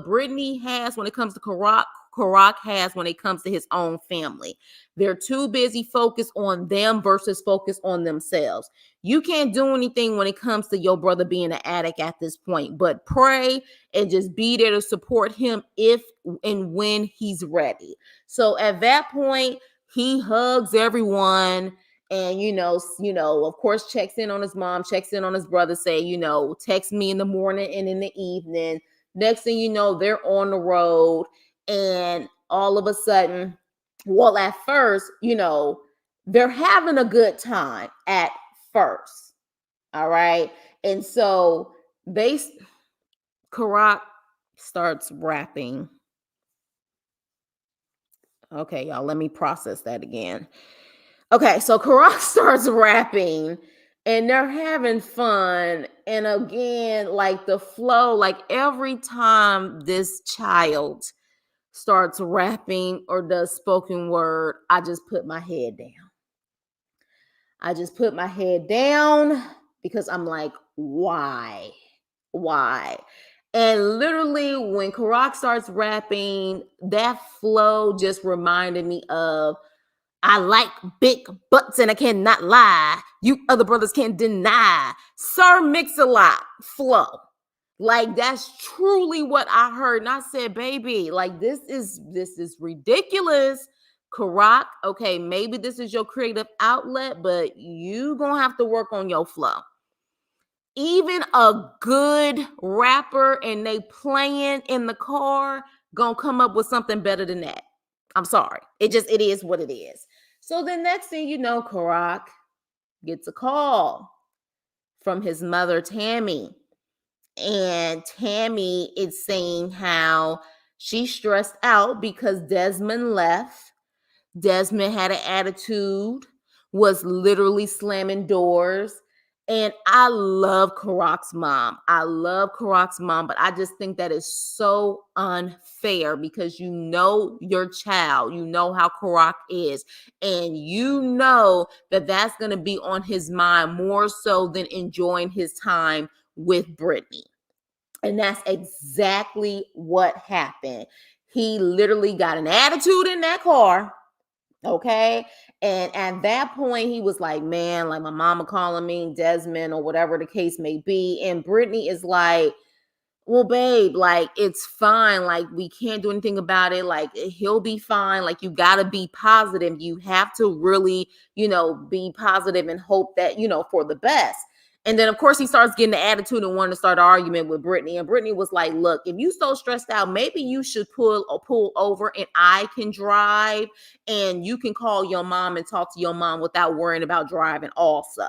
Britney has when it comes to Kerok has when it comes to his own family. They're too busy focused on them versus focused on themselves. You can't do anything when it comes to your brother being an addict at this point, but pray and just be there to support him if and when he's ready. So at that point, he hugs everyone and, of course, checks in on his mom, checks in on his brother, say, text me in the morning and in the evening. Next thing you know, they're on the road. And all of a sudden, well, at first, they're having a good time at first. All right. And so Kerok starts rapping. Okay, y'all, let me process that again. Okay, so Kerok starts rapping and they're having fun. And again, like the flow, like every time this child starts rapping or does spoken word, I just put my head down. I just put my head down because I'm like, why? And literally when Kerok starts rapping, that flow just reminded me of, I like big butts and I cannot lie. You other brothers can't deny. Sir Mix-a-Lot flow. Like that's truly what I heard. And I said, baby, like this is ridiculous. Kerok, okay, maybe this is your creative outlet, but you gonna have to work on your flow. Even a good rapper and they playing in the car gonna come up with something better than that. I'm sorry. It is what it is. So the next thing you know, Kerok gets a call from his mother, Tammy. And Tammy is saying how she's stressed out because Desmond left. Desmond had an attitude, was literally slamming doors. And I love Kerok's mom. But I just think that is so unfair because you know your child, you know how Kerok is, and you know that that's going to be on his mind more so than enjoying his time with Britney. And that's exactly what happened. He literally got an attitude in that car. Okay. And at that point, he was like, man, like my mama calling me Desmond or whatever the case may be. And Britney is like, well, babe, like it's fine. Like we can't do anything about it. Like he'll be fine. Like you got to be positive. You have to really, be positive and hope that, for the best. And then, of course, he starts getting the attitude and wanting to start an argument with Britney. And Britney was like, look, if you so stressed out, maybe you should pull over and I can drive and you can call your mom and talk to your mom without worrying about driving also.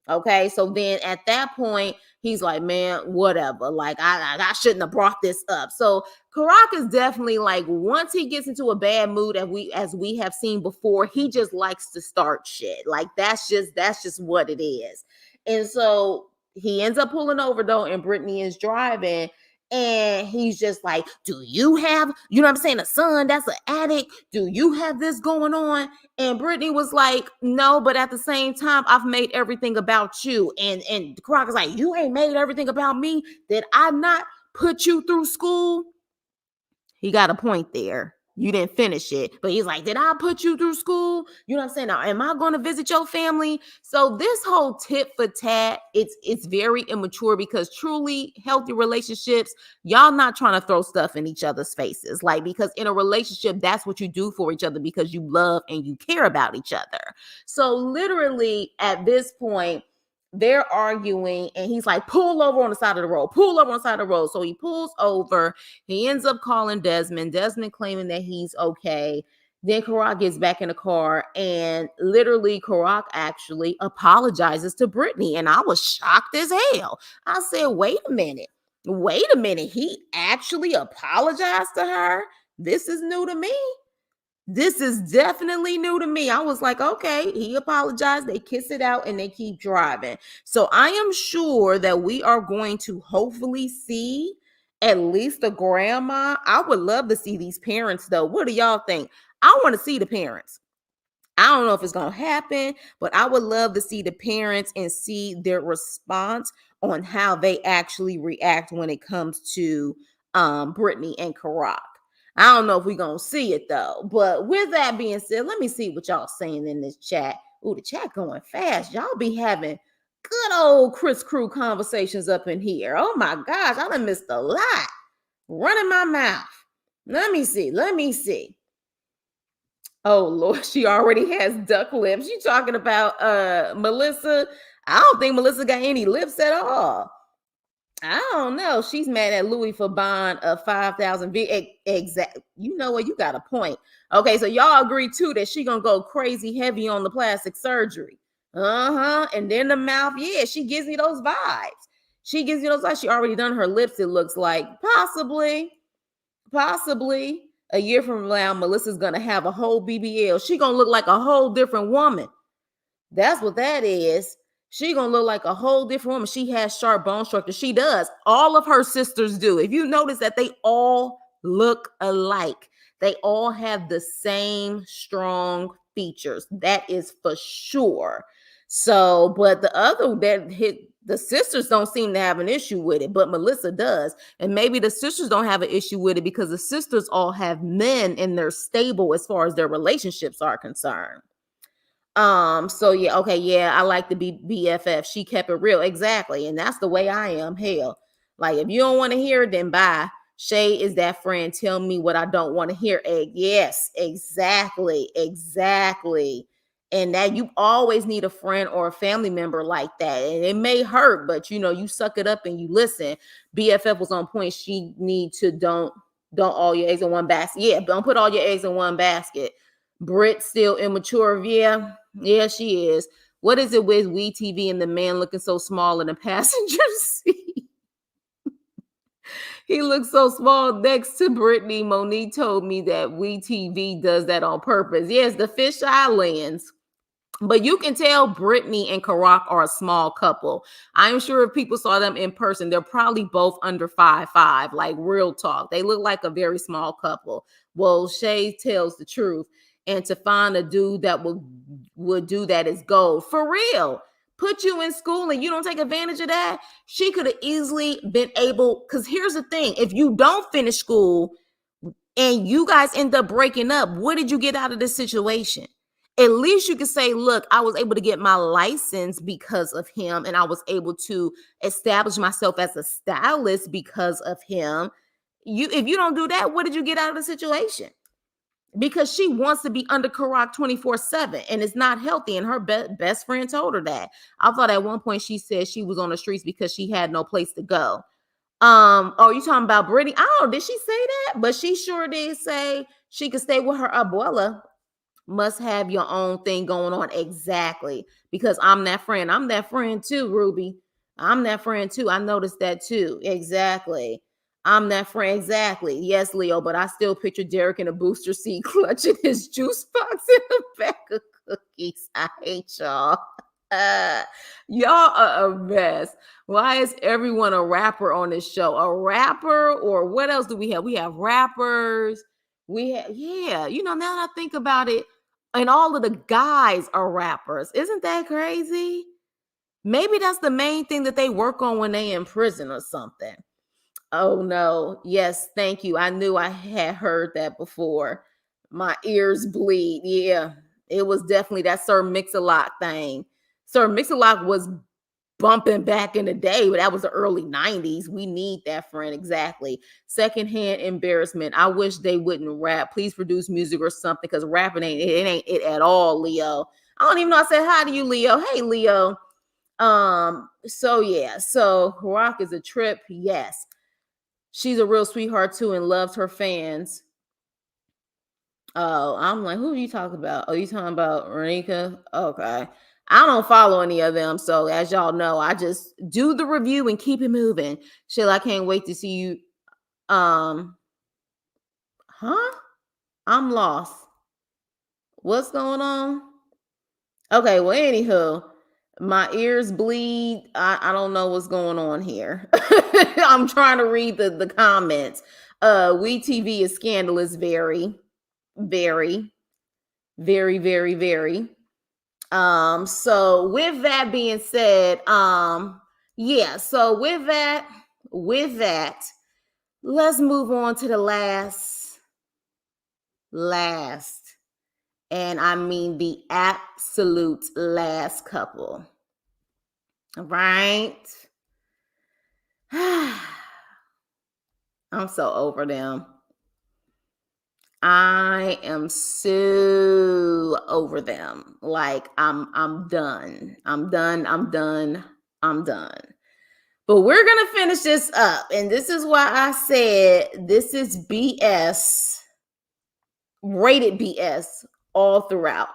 Okay, so then at that point, he's like, man, whatever. Like, I shouldn't have brought this up. So Kerok is definitely like, once he gets into a bad mood, as we have seen before, he just likes to start shit. Like, that's just what it is. And so he ends up pulling over though, and Britney is driving. And he's just like, do you have, you know what I'm saying, a son that's an addict? Do you have this going on? And Britney was like, no, but at the same time, I've made everything about you. And Kerok is like, you ain't made everything about me. Did I not put you through school? He got a point there. You didn't finish it. But he's like, did I put you through school? You know what I'm saying? Now, am I going to visit your family? So this whole tit for tat, it's very immature, because truly healthy relationships, y'all not trying to throw stuff in each other's faces. Like, because in a relationship, that's what you do for each other, because you love and you care about each other. So literally at this point, they're arguing, and he's like, pull over on the side of the road, pull over on the side of the road. So he pulls over. He ends up calling Desmond claiming that he's okay. Then Kerok gets back in the car, and literally Kerok actually apologizes to Britney. And I was shocked as hell. I said, wait a minute. He actually apologized to her? This is new to me. This is definitely new to me. I was like, okay, he apologized. They kiss it out and they keep driving. So I am sure that we are going to hopefully see at least the grandma. I would love to see these parents, though. What do y'all think? I want to see the parents. I don't know if it's going to happen, but I would love to see the parents and see their response on how they actually react when it comes to Britney and Kerok. I don't know if we're going to see it, though. But with that being said, let me see what y'all saying in this chat. Ooh, the chat going fast. Y'all be having good old Chris Crew conversations up in here. Oh, my gosh. I done missed a lot. Running my mouth. Let me see. Oh, Lord, she already has duck lips. You talking about Melissa? I don't think Melissa got any lips at all. I don't know. She's mad at Louie for buying a 5,000. Exact. You know what? You got a point. Okay, so y'all agree too that she gonna go crazy heavy on the plastic surgery. And then the mouth. Yeah, she gives me those vibes. She already done her lips. It looks like possibly. A year from now, Melissa's gonna have a whole BBL. She gonna look like a whole different woman. That's what that is. She gonna look like a whole different woman. She has sharp bone structure. She does. All of her sisters do. If you notice that they all look alike, they all have the same strong features. That is for sure. So, but the sisters don't seem to have an issue with it, but Melissa does. And maybe the sisters don't have an issue with it because the sisters all have men in their stable as far as their relationships are concerned. So yeah, okay, yeah, I like to be BFF. She kept it real. Exactly. And that's the way I am. Hell. Like, if you don't want to hear it, then bye. Shay is that friend. Tell me what I don't want to hear. Egg. Yes, exactly. And that you always need a friend or a family member like that. And it may hurt, but you suck it up and you listen. BFF was on point. She need to don't all your eggs in one basket. Yeah, don't put all your eggs in one basket. Brit still immature. Yeah, she is. What is it with WeTV and the man looking so small in the passenger seat? He looks so small next to Britney. Monique told me that WeTV does that on purpose. Yes, the fisheye lens. But you can tell Britney and Kerok are a small couple. I'm sure if people saw them in person, they're probably both under 5'5", like real talk. They look like a very small couple. Well, Shay tells the truth. And to find a dude that would do that is gold. For real. Put you in school and you don't take advantage of that. She could have easily been able, because here's the thing. If you don't finish school and you guys end up breaking up, what did you get out of this situation? At least you could say, look, I was able to get my license because of him, and I was able to establish myself as a stylist because of him. If you don't do that, what did you get out of the situation? Because she wants to be under Kerok 24/7, and it's not healthy. And her best friend told her that. I thought at one point she said she was on the streets because she had no place to go. Oh, you talking about Britney? Oh, did she say that? But she sure did say she could stay with her abuela. Must have your own thing going on. Exactly. Because I'm that friend. I'm that friend too, Ruby. I'm that friend too. I noticed that too. Exactly. I'm that friend. Exactly. Yes, Leo, but I still picture Derek in a booster seat clutching his juice box in the back of cookies. I hate y'all. Y'all are a mess. Why is everyone a rapper on this show? A rapper, or what else do we have? We have rappers. We have, yeah, now that I think about it, and all of the guys are rappers. Isn't that crazy? Maybe that's the main thing that they work on when they in prison or something. Oh no. Yes, thank you. I knew I had heard that before. My ears bleed. Yeah. It was definitely that Sir Mix-a-Lot thing. Sir Mix-a-Lot was bumping back in the day, but that was the early 90s. We need that, friend. Exactly. Secondhand embarrassment. I wish they wouldn't rap. Please produce music or something, because rapping ain't it at all, Leo. I don't even know I said hi to you, Leo. Hey, Leo. So yeah, so Rock is a trip. Yes. She's a real sweetheart too and loves her fans. Oh, I'm like, who are you talking about? Oh, you talking about Renika? Okay. I don't follow any of them. So as y'all know, I just do the review and keep it moving. Sheila, I can't wait to see you. Huh? I'm lost. What's going on? Okay, well, anywho, my ears bleed. I don't know what's going on here. I'm trying to read the comments. We TV is scandalous, very, very, very, very, very. So with that being said, yeah, so with that, let's move on to the last, and I mean the absolute last couple. Right? I'm so over them. I am so over them. Like I'm done. I'm done. I'm done. I'm done. But we're going to finish this up. And this is why I said this is BS, rated BS all throughout.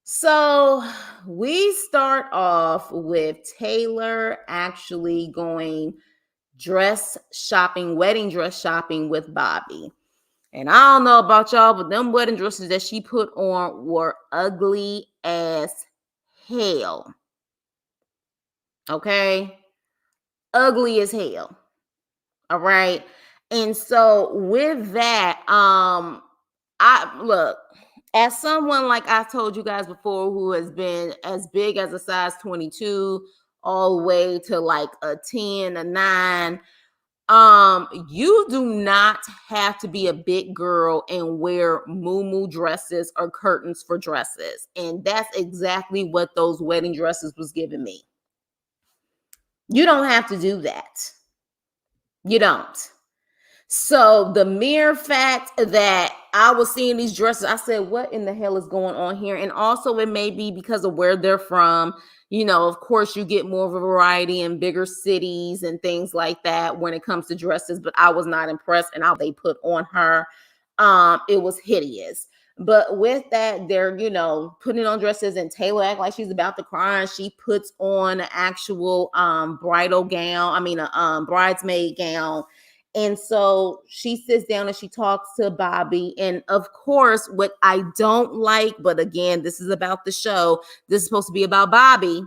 So we start off with Taylor actually going wedding dress shopping with Bobby. And I don't know about y'all, but them wedding dresses that she put on were ugly as hell. Okay? Ugly as hell. All right. And so with that, I look, as someone like I told you guys before, who has been as big as a size 22 all the way to like a 10, a 9, you do not have to be a big girl and wear muumuu dresses or curtains for dresses. And that's exactly what those wedding dresses was giving me. You don't have to do that. You don't. So the mere fact that I was seeing these dresses, I said, what in the hell is going on here? And also it may be because of where they're from. Of course, you get more of a variety in bigger cities and things like that when it comes to dresses, but I was not impressed and how they put on her. It was hideous. But with that, they're, putting on dresses, and Taylor act like she's about to cry, and she puts on an actual bridal gown. I mean, a bridesmaid gown. And so she sits down and she talks to Bobby. And of course, what I don't like, but again, this is about the show. This is supposed to be about Bobby.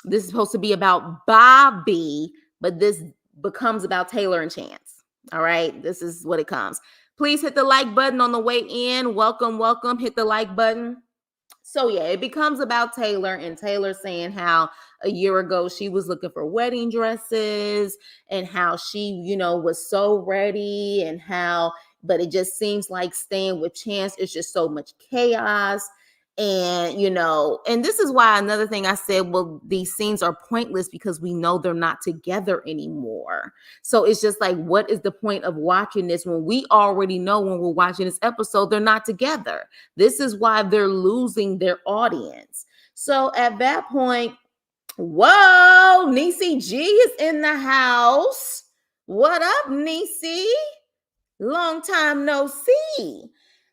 This is supposed to be about Bobby, but this becomes about Taylor and Chance. All right. This is what it comes. Please hit the like button on the way in. Welcome, welcome. Hit the like button. So yeah, it becomes about Taylor, and Taylor saying how a year ago she was looking for wedding dresses and how she, was so ready, and but it just seems like staying with Chance is just so much chaos. And, and this is why another thing I said, well, these scenes are pointless because we know they're not together anymore. So it's just like, what is the point of watching this when we already know when we're watching this episode, they're not together? This is why they're losing their audience. So at that point, whoa, Niecy G is in the house. What up, Niecy? Long time no see.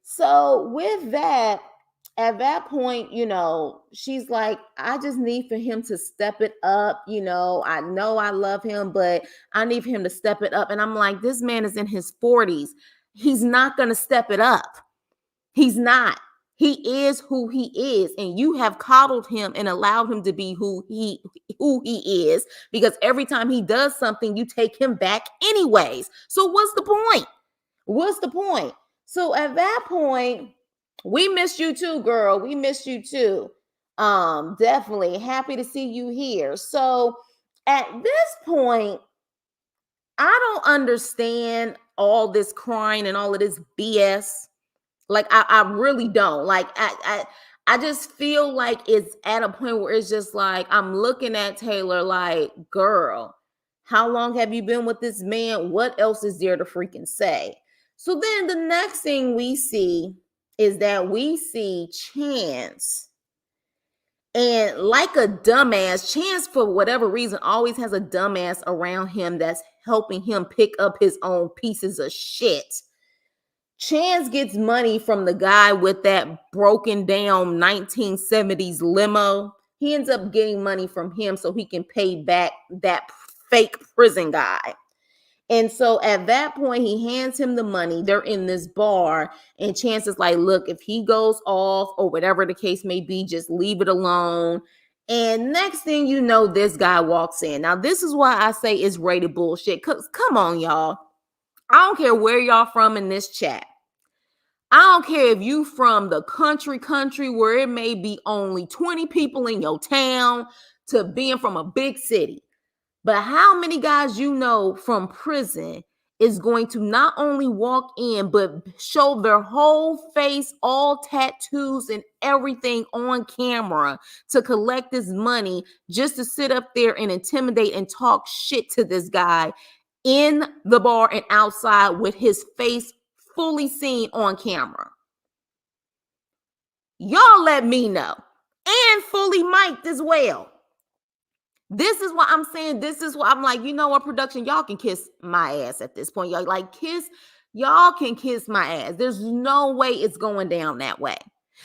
So with that, at that point, she's like, I just need for him to step it up. I know I love him, but I need for him to step it up. And I'm like, this man is in his 40s. He's not going to step it up. He's not. He is who he is, and you have coddled him and allowed him to be who he is, because every time he does something, you take him back anyways. So what's the point? What's the point? So at that point, we missed you too, girl. We missed you too. Definitely happy to see you here. So at this point, I don't understand all this crying and all of this BS. Like I really don't. Like I just feel like it's at a point where it's just like I'm looking at Taylor like, girl, how long have you been with this man? What else is there to freaking say? So then the next thing we see is that we see Chance. And like a dumbass, Chance, for whatever reason, always has a dumbass around him that's helping him pick up his own pieces of shit. Chance gets money from the guy with that broken down 1970s limo. He ends up getting money from him so he can pay back that fake prison guy. And so at that point, he hands him the money. They're in this bar, and Chance is like, look, if he goes off or whatever the case may be, just leave it alone. And next thing you know, this guy walks in. Now, this is why I say it's rated bullshit. Because come on, y'all. I don't care where y'all from in this chat. I don't care if you from the country where it may be only 20 people in your town to being from a big city. But how many guys you know from prison is going to not only walk in, but show their whole face, all tattoos and everything on camera to collect this money just to sit up there and intimidate and talk shit to this guy in the bar and outside with his face fully seen on camera? Y'all let me know. And fully mic'd as well. This is what I'm saying. This is what I'm like, you know what, production, y'all can kiss my ass at this point. Y'all like y'all can kiss my ass. There's no way it's going down that way.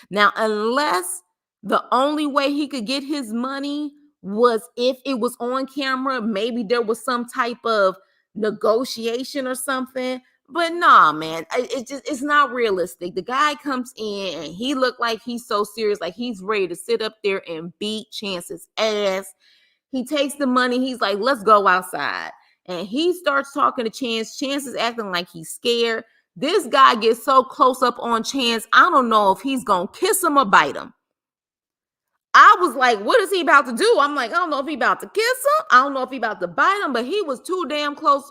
Now, unless the only way he could get his money was if it was on camera, maybe there was some type of negotiation or something. But nah, man, it's not realistic. The guy comes in and he looked like he's so serious, like he's ready to sit up there and beat Chance's ass. He takes the money. He's like, let's go outside. And he starts talking to Chance. Chance is acting like he's scared. This guy gets so close up on Chance, I don't know if he's going to kiss him or bite him. I was like, what is he about to do? I'm like, I don't know if he about to kiss him. I don't know if he about to bite him, but he was too damn close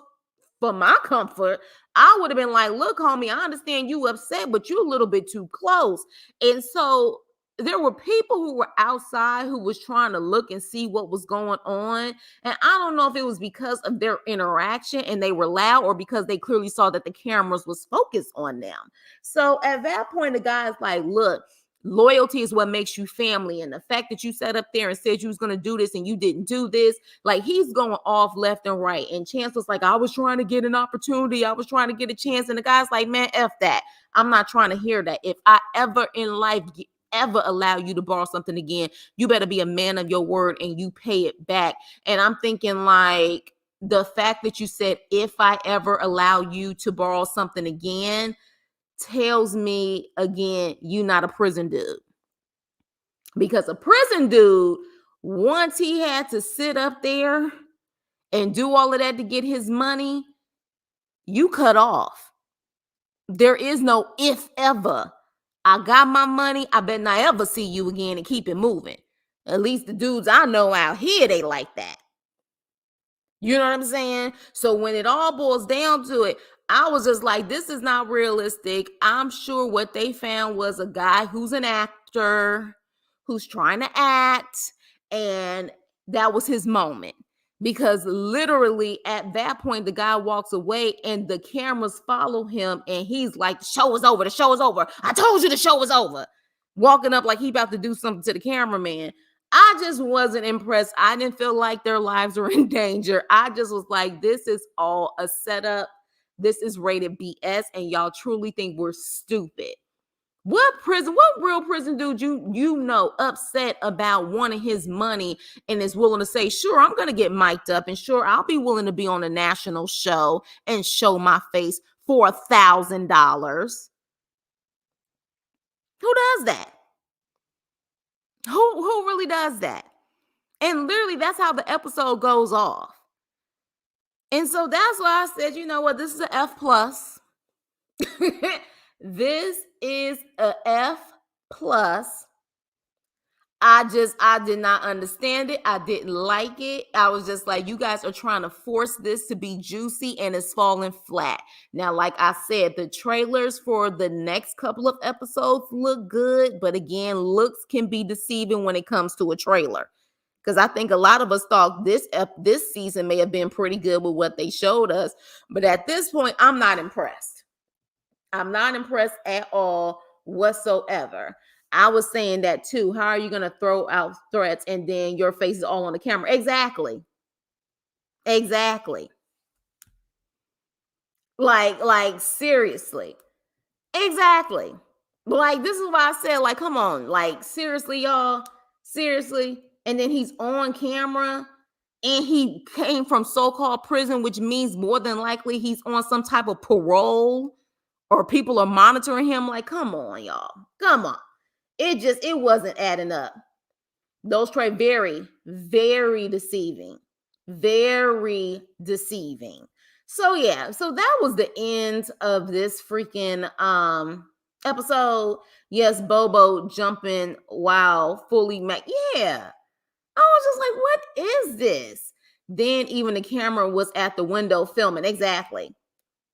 for my comfort. I would have been like, look, homie, I understand you upset, but you're a little bit too close. And so there were people who were outside who was trying to look and see what was going on. And I don't know if it was because of their interaction and they were loud or because they clearly saw that the cameras was focused on them. So at that point, the guy's like, look, loyalty is what makes you family. And the fact that you sat up there and said you was going to do this and you didn't do this, like he's going off left and right. And Chance was like, I was trying to get an opportunity. I was trying to get a chance. And the guy's like, man, F that. I'm not trying to hear that. If I ever in life ever allow you to borrow something again, you better be a man of your word and you pay it back. And I'm thinking like the fact that you said, if I ever allow you to borrow something again, tells me again, you not a prison dude. Because a prison dude, once he had to sit up there and do all of that to get his money, you cut off. There is no if ever. I got my money, I better not ever see you again and keep it moving. At least the dudes I know out here, they like that. You know what I'm saying? So when it all boils down to it, I was just like, this is not realistic. I'm sure what they found was a guy who's an actor, who's trying to act, and that was his moment. Because literally at that point, the guy walks away and the cameras follow him and he's like, the show is over. The show is over. I told you the show was over. Walking up like he about to do something to the cameraman. I just wasn't impressed. I didn't feel like their lives were in danger. I just was like, this is all a setup. This is rated BS and y'all truly think we're stupid. What real prison dude you know upset about wanting his money and is willing to say, sure, I'm going to get mic'd up and sure, I'll be willing to be on a national show and show my face for $1,000. Who does that? Who really does that? And literally, that's how the episode goes off. And so that's why I said, you know what, this is an F plus. This is a F plus. I did not understand it. I didn't like it. I was just like, you guys are trying to force this to be juicy and it's falling flat. Now, like I said, the trailers for the next couple of episodes look good, but again, looks can be deceiving when it comes to a trailer. Because I think a lot of us thought this season may have been pretty good with what they showed us. But at this point, I'm not impressed. I'm not impressed at all whatsoever. I was saying that too. How are you going to throw out threats and then your face is all on the camera? Exactly. Exactly. Like seriously. Exactly. Like, this is why I said, like, come on, like, seriously, y'all, seriously. And then he's on camera and he came from so-called prison, which means more than likely he's on some type of parole or people are monitoring him. Like, come on, y'all. Come on. It wasn't adding up. Those trade very, very deceiving. Very deceiving. So yeah, so that was the end of this freaking episode. Yes, Bobo jumping while fully yeah. I was just like, what is this? Then even the camera was at the window filming. Exactly.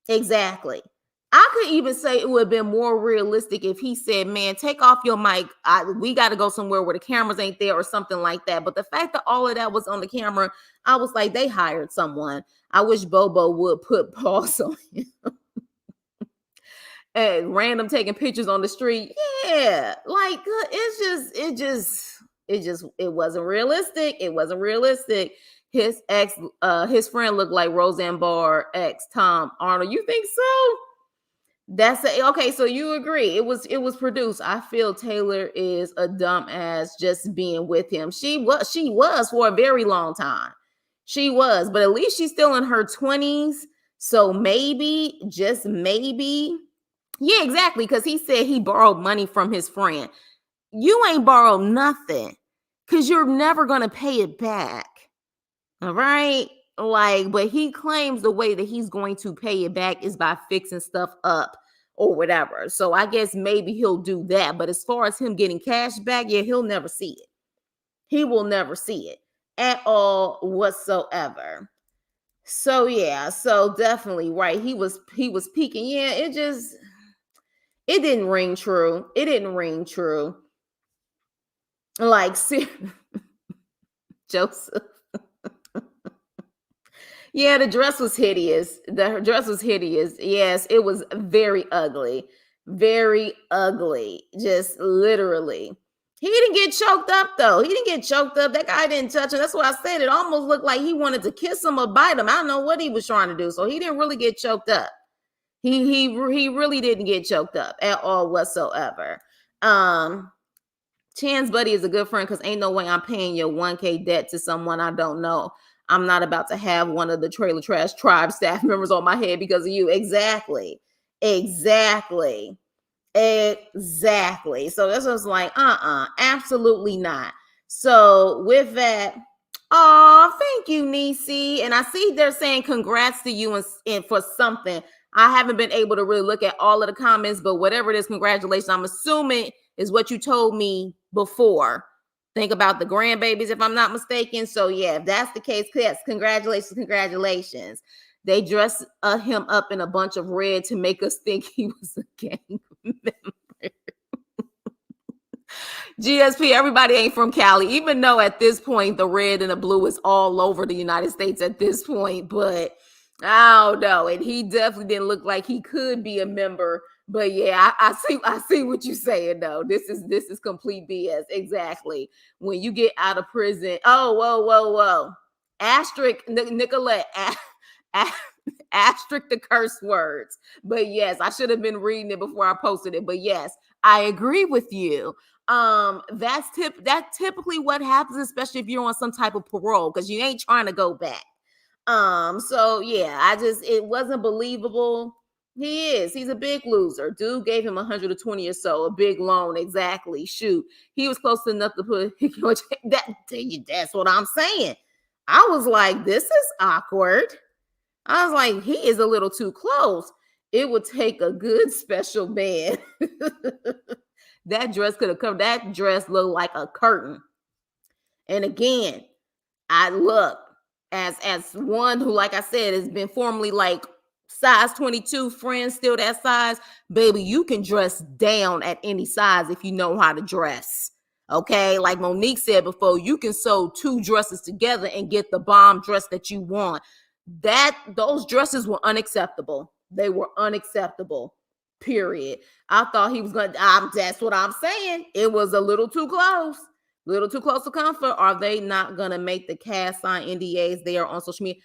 Exactly. I could even say it would have been more realistic if he said, man, take off your mic. We got to go somewhere where the cameras ain't there or something like that. But the fact that all of that was on the camera, I was like, they hired someone. I wish Bobo would put pause on him. And random taking pictures on the street. Yeah. Like, it wasn't realistic. It wasn't realistic. His his friend looked like Roseanne Barr ex Tom Arnold. You think so? Okay. So you agree it was produced. I feel Taylor is a dumbass just being with him. She was for a very long time. She was, but at least she's still in her 20s. So maybe, just maybe. Yeah, exactly. Because he said he borrowed money from his friend. You ain't borrowed nothing because you're never going to pay it back. All right. Like, but he claims the way that he's going to pay it back is by fixing stuff up or whatever. So I guess maybe he'll do that. But as far as him getting cash back, yeah, he'll never see it. He will never see it at all whatsoever. So yeah, so definitely right. He was peaking. Yeah, it didn't ring true. It didn't ring true. Like, Joseph. Yeah, the dress was hideous. The dress was hideous. Yes, it was very ugly. Very ugly. Just literally. He didn't get choked up, though. He didn't get choked up. That guy didn't touch him. That's why I said it almost looked like he wanted to kiss him or bite him. I don't know what he was trying to do. So he didn't really get choked up. He really didn't get choked up at all whatsoever. Chan's buddy is a good friend because ain't no way I'm paying your 1K debt to someone I don't know. I'm not about to have one of the Trailer Trash Tribe staff members on my head because of you. Exactly. Exactly. Exactly. So this was like, absolutely not. So with that, oh, thank you, Niecy. And I see they're saying congrats to you and for something. I haven't been able to really look at all of the comments, but whatever it is, congratulations. I'm assuming is what you told me before. Think about the grandbabies, if I'm not mistaken. So yeah, if that's the case, yes, congratulations, congratulations. They dressed him up in a bunch of red to make us think he was a gang member. GSP, everybody ain't from Cali, even though at this point the red and the blue is all over the United States at this point. But I don't know. And he definitely didn't look like he could be a member. But yeah, I see what you're saying though. This is complete BS. Exactly. When you get out of prison. Oh, whoa. Asterisk, Nicolette. Asterisk the curse words. But yes, I should have been reading it before I posted it. But yes, I agree with you. That's typically what happens, especially if you're on some type of parole, because you ain't trying to go back. So yeah, it wasn't believable. He is. He's a big loser. Dude gave him 120 or so, a big loan. Exactly. Shoot. He was close enough to put that. That's what I'm saying. I was like, this is awkward. I was like, he is a little too close. It would take a good special man. That dress could have covered. That dress looked like a curtain. And again, I look as one who, like I said, has been formerly like size 22, friends still that size, baby, you can dress down at any size if you know how to dress. Okay, like Monique said before, you can sew two dresses together and get the bomb dress that you want. Those dresses were unacceptable. They were unacceptable. Period. I thought he was gonna. That's what I'm saying. It was a little too close. Little too close to comfort. Are they not gonna make the cast sign NDAs there on social media?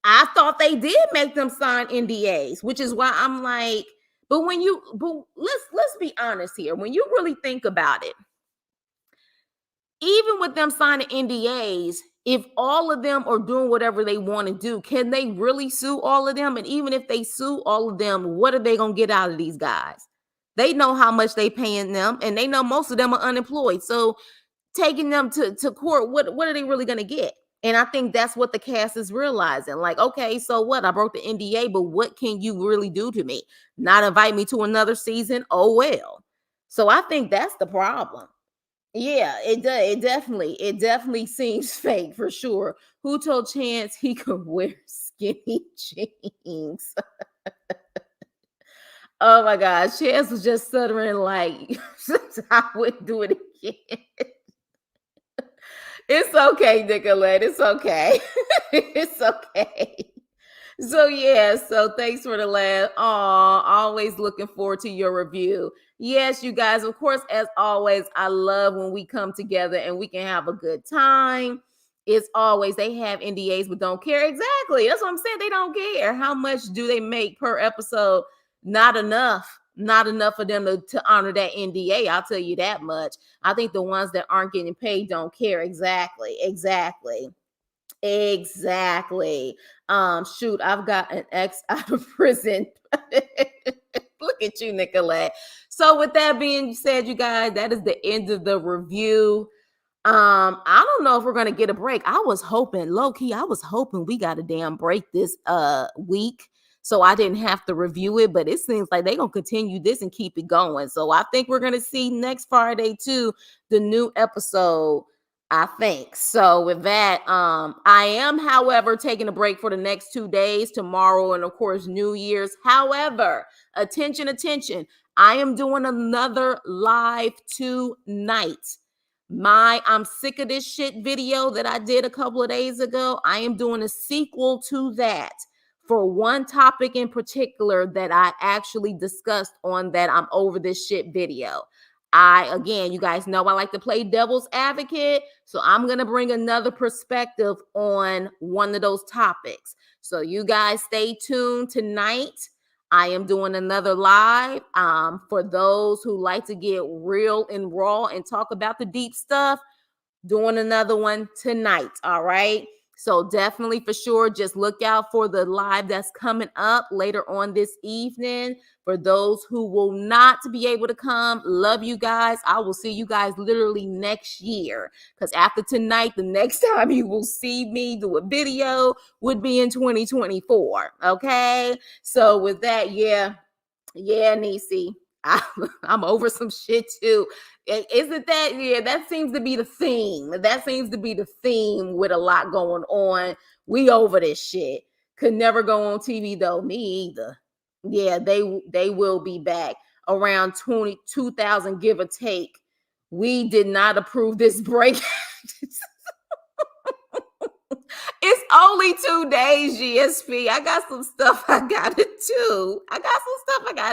I thought they did make them sign NDAs, which is why I'm like, but let's be honest here. When you really think about it, even with them signing NDAs, if all of them are doing whatever they want to do, can they really sue all of them? And even if they sue all of them, what are they gonna get out of these guys? They know how much they paying them, and they know most of them are unemployed. So taking them to court, what are they really going to get? And I think that's what the cast is realizing. Like, okay, so what? I broke the NDA, but what can you really do to me? Not invite me to another season? Oh, well. So I think that's the problem. Yeah, it does. It definitely seems fake for sure. Who told Chance he could wear skinny jeans? Oh my God. Chance was just stuttering like, I wouldn't do it again. It's okay, Nicolette. It's okay. It's okay. So yeah, so thanks for the laugh. Aw, always looking forward to your review. Yes, you guys, of course, as always, I love when we come together and we can have a good time. It's always they have NDAs but don't care. Exactly. That's what I'm saying. They don't care. How much do they make per episode? Not enough. Not enough for them to honor that NDA. I'll tell you that much. I think the ones that aren't getting paid don't care. Exactly. Shoot, I've got an ex out of prison. Look at you, Nicolette. So with that being said, you guys, that is the end of the review. I don't know if we're gonna get a break. I was hoping, low key, I was hoping we got a damn break this week. So I didn't have to review it, but it seems like they're gonna continue this and keep it going. So I think we're gonna see next Friday too, the new episode. I think so. With that, I am, however, taking a break for the next 2 days, tomorrow, and of course, New Year's. However, attention. I am doing another live tonight. My I'm sick of this shit video that I did a couple of days ago. I am doing a sequel to that for one topic in particular that I actually discussed on that I'm over this shit video. Again, you guys know I like to play devil's advocate. So I'm going to bring another perspective on one of those topics. So you guys stay tuned tonight. I am doing another live for those who like to get real and raw and talk about the deep stuff. Doing another one tonight. All right. So definitely for sure, just look out for the live that's coming up later on this evening. For those who will not be able to come, love you guys. I will see you guys literally next year. Because after tonight, the next time you will see me do a video would be in 2024. Okay. So with that, yeah, Niecy. I'm over some shit too. Isn't that? Yeah, that seems to be the theme. That seems to be the theme with a lot going on. We over this shit. Could never go on TV though. Me either. Yeah, they will be back around 22,000, give or take. We did not approve this break. It's only 2 days, GSP. I got some stuff I gotta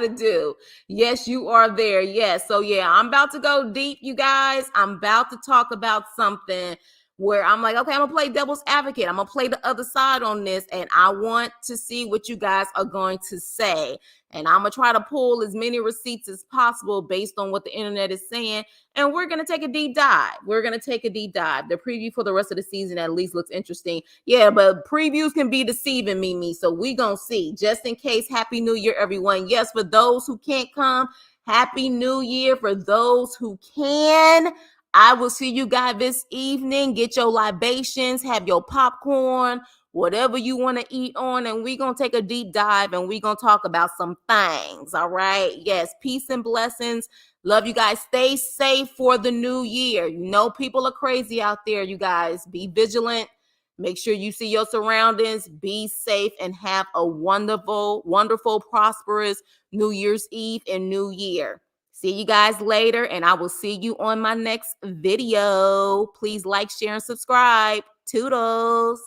do. Yes, you are there. Yes. So yeah, I'm about to go deep, you guys. I'm about to talk about something where I'm like, okay, I'm gonna play devil's advocate. I'm gonna play the other side on this, and I want to see what you guys are going to say. And I'm gonna try to pull as many receipts as possible based on what the internet is saying. And we're gonna take a deep dive. The preview for the rest of the season at least looks interesting. Yeah, but previews can be deceiving, Mimi. So we gonna see. Just in case, Happy New Year, everyone. Yes, for those who can't come, Happy New Year. For those who can, I will see you guys this evening. Get your libations, have your popcorn, whatever you want to eat on, and we're going to take a deep dive and we're going to talk about some things. All right. Yes. Peace and blessings. Love you guys. Stay safe for the new year. You know, people are crazy out there, you guys. Be vigilant. Make sure you see your surroundings. Be safe and have a wonderful, wonderful, prosperous New Year's Eve and New Year. See you guys later, and I will see you on my next video. Please like, share, and subscribe. Toodles.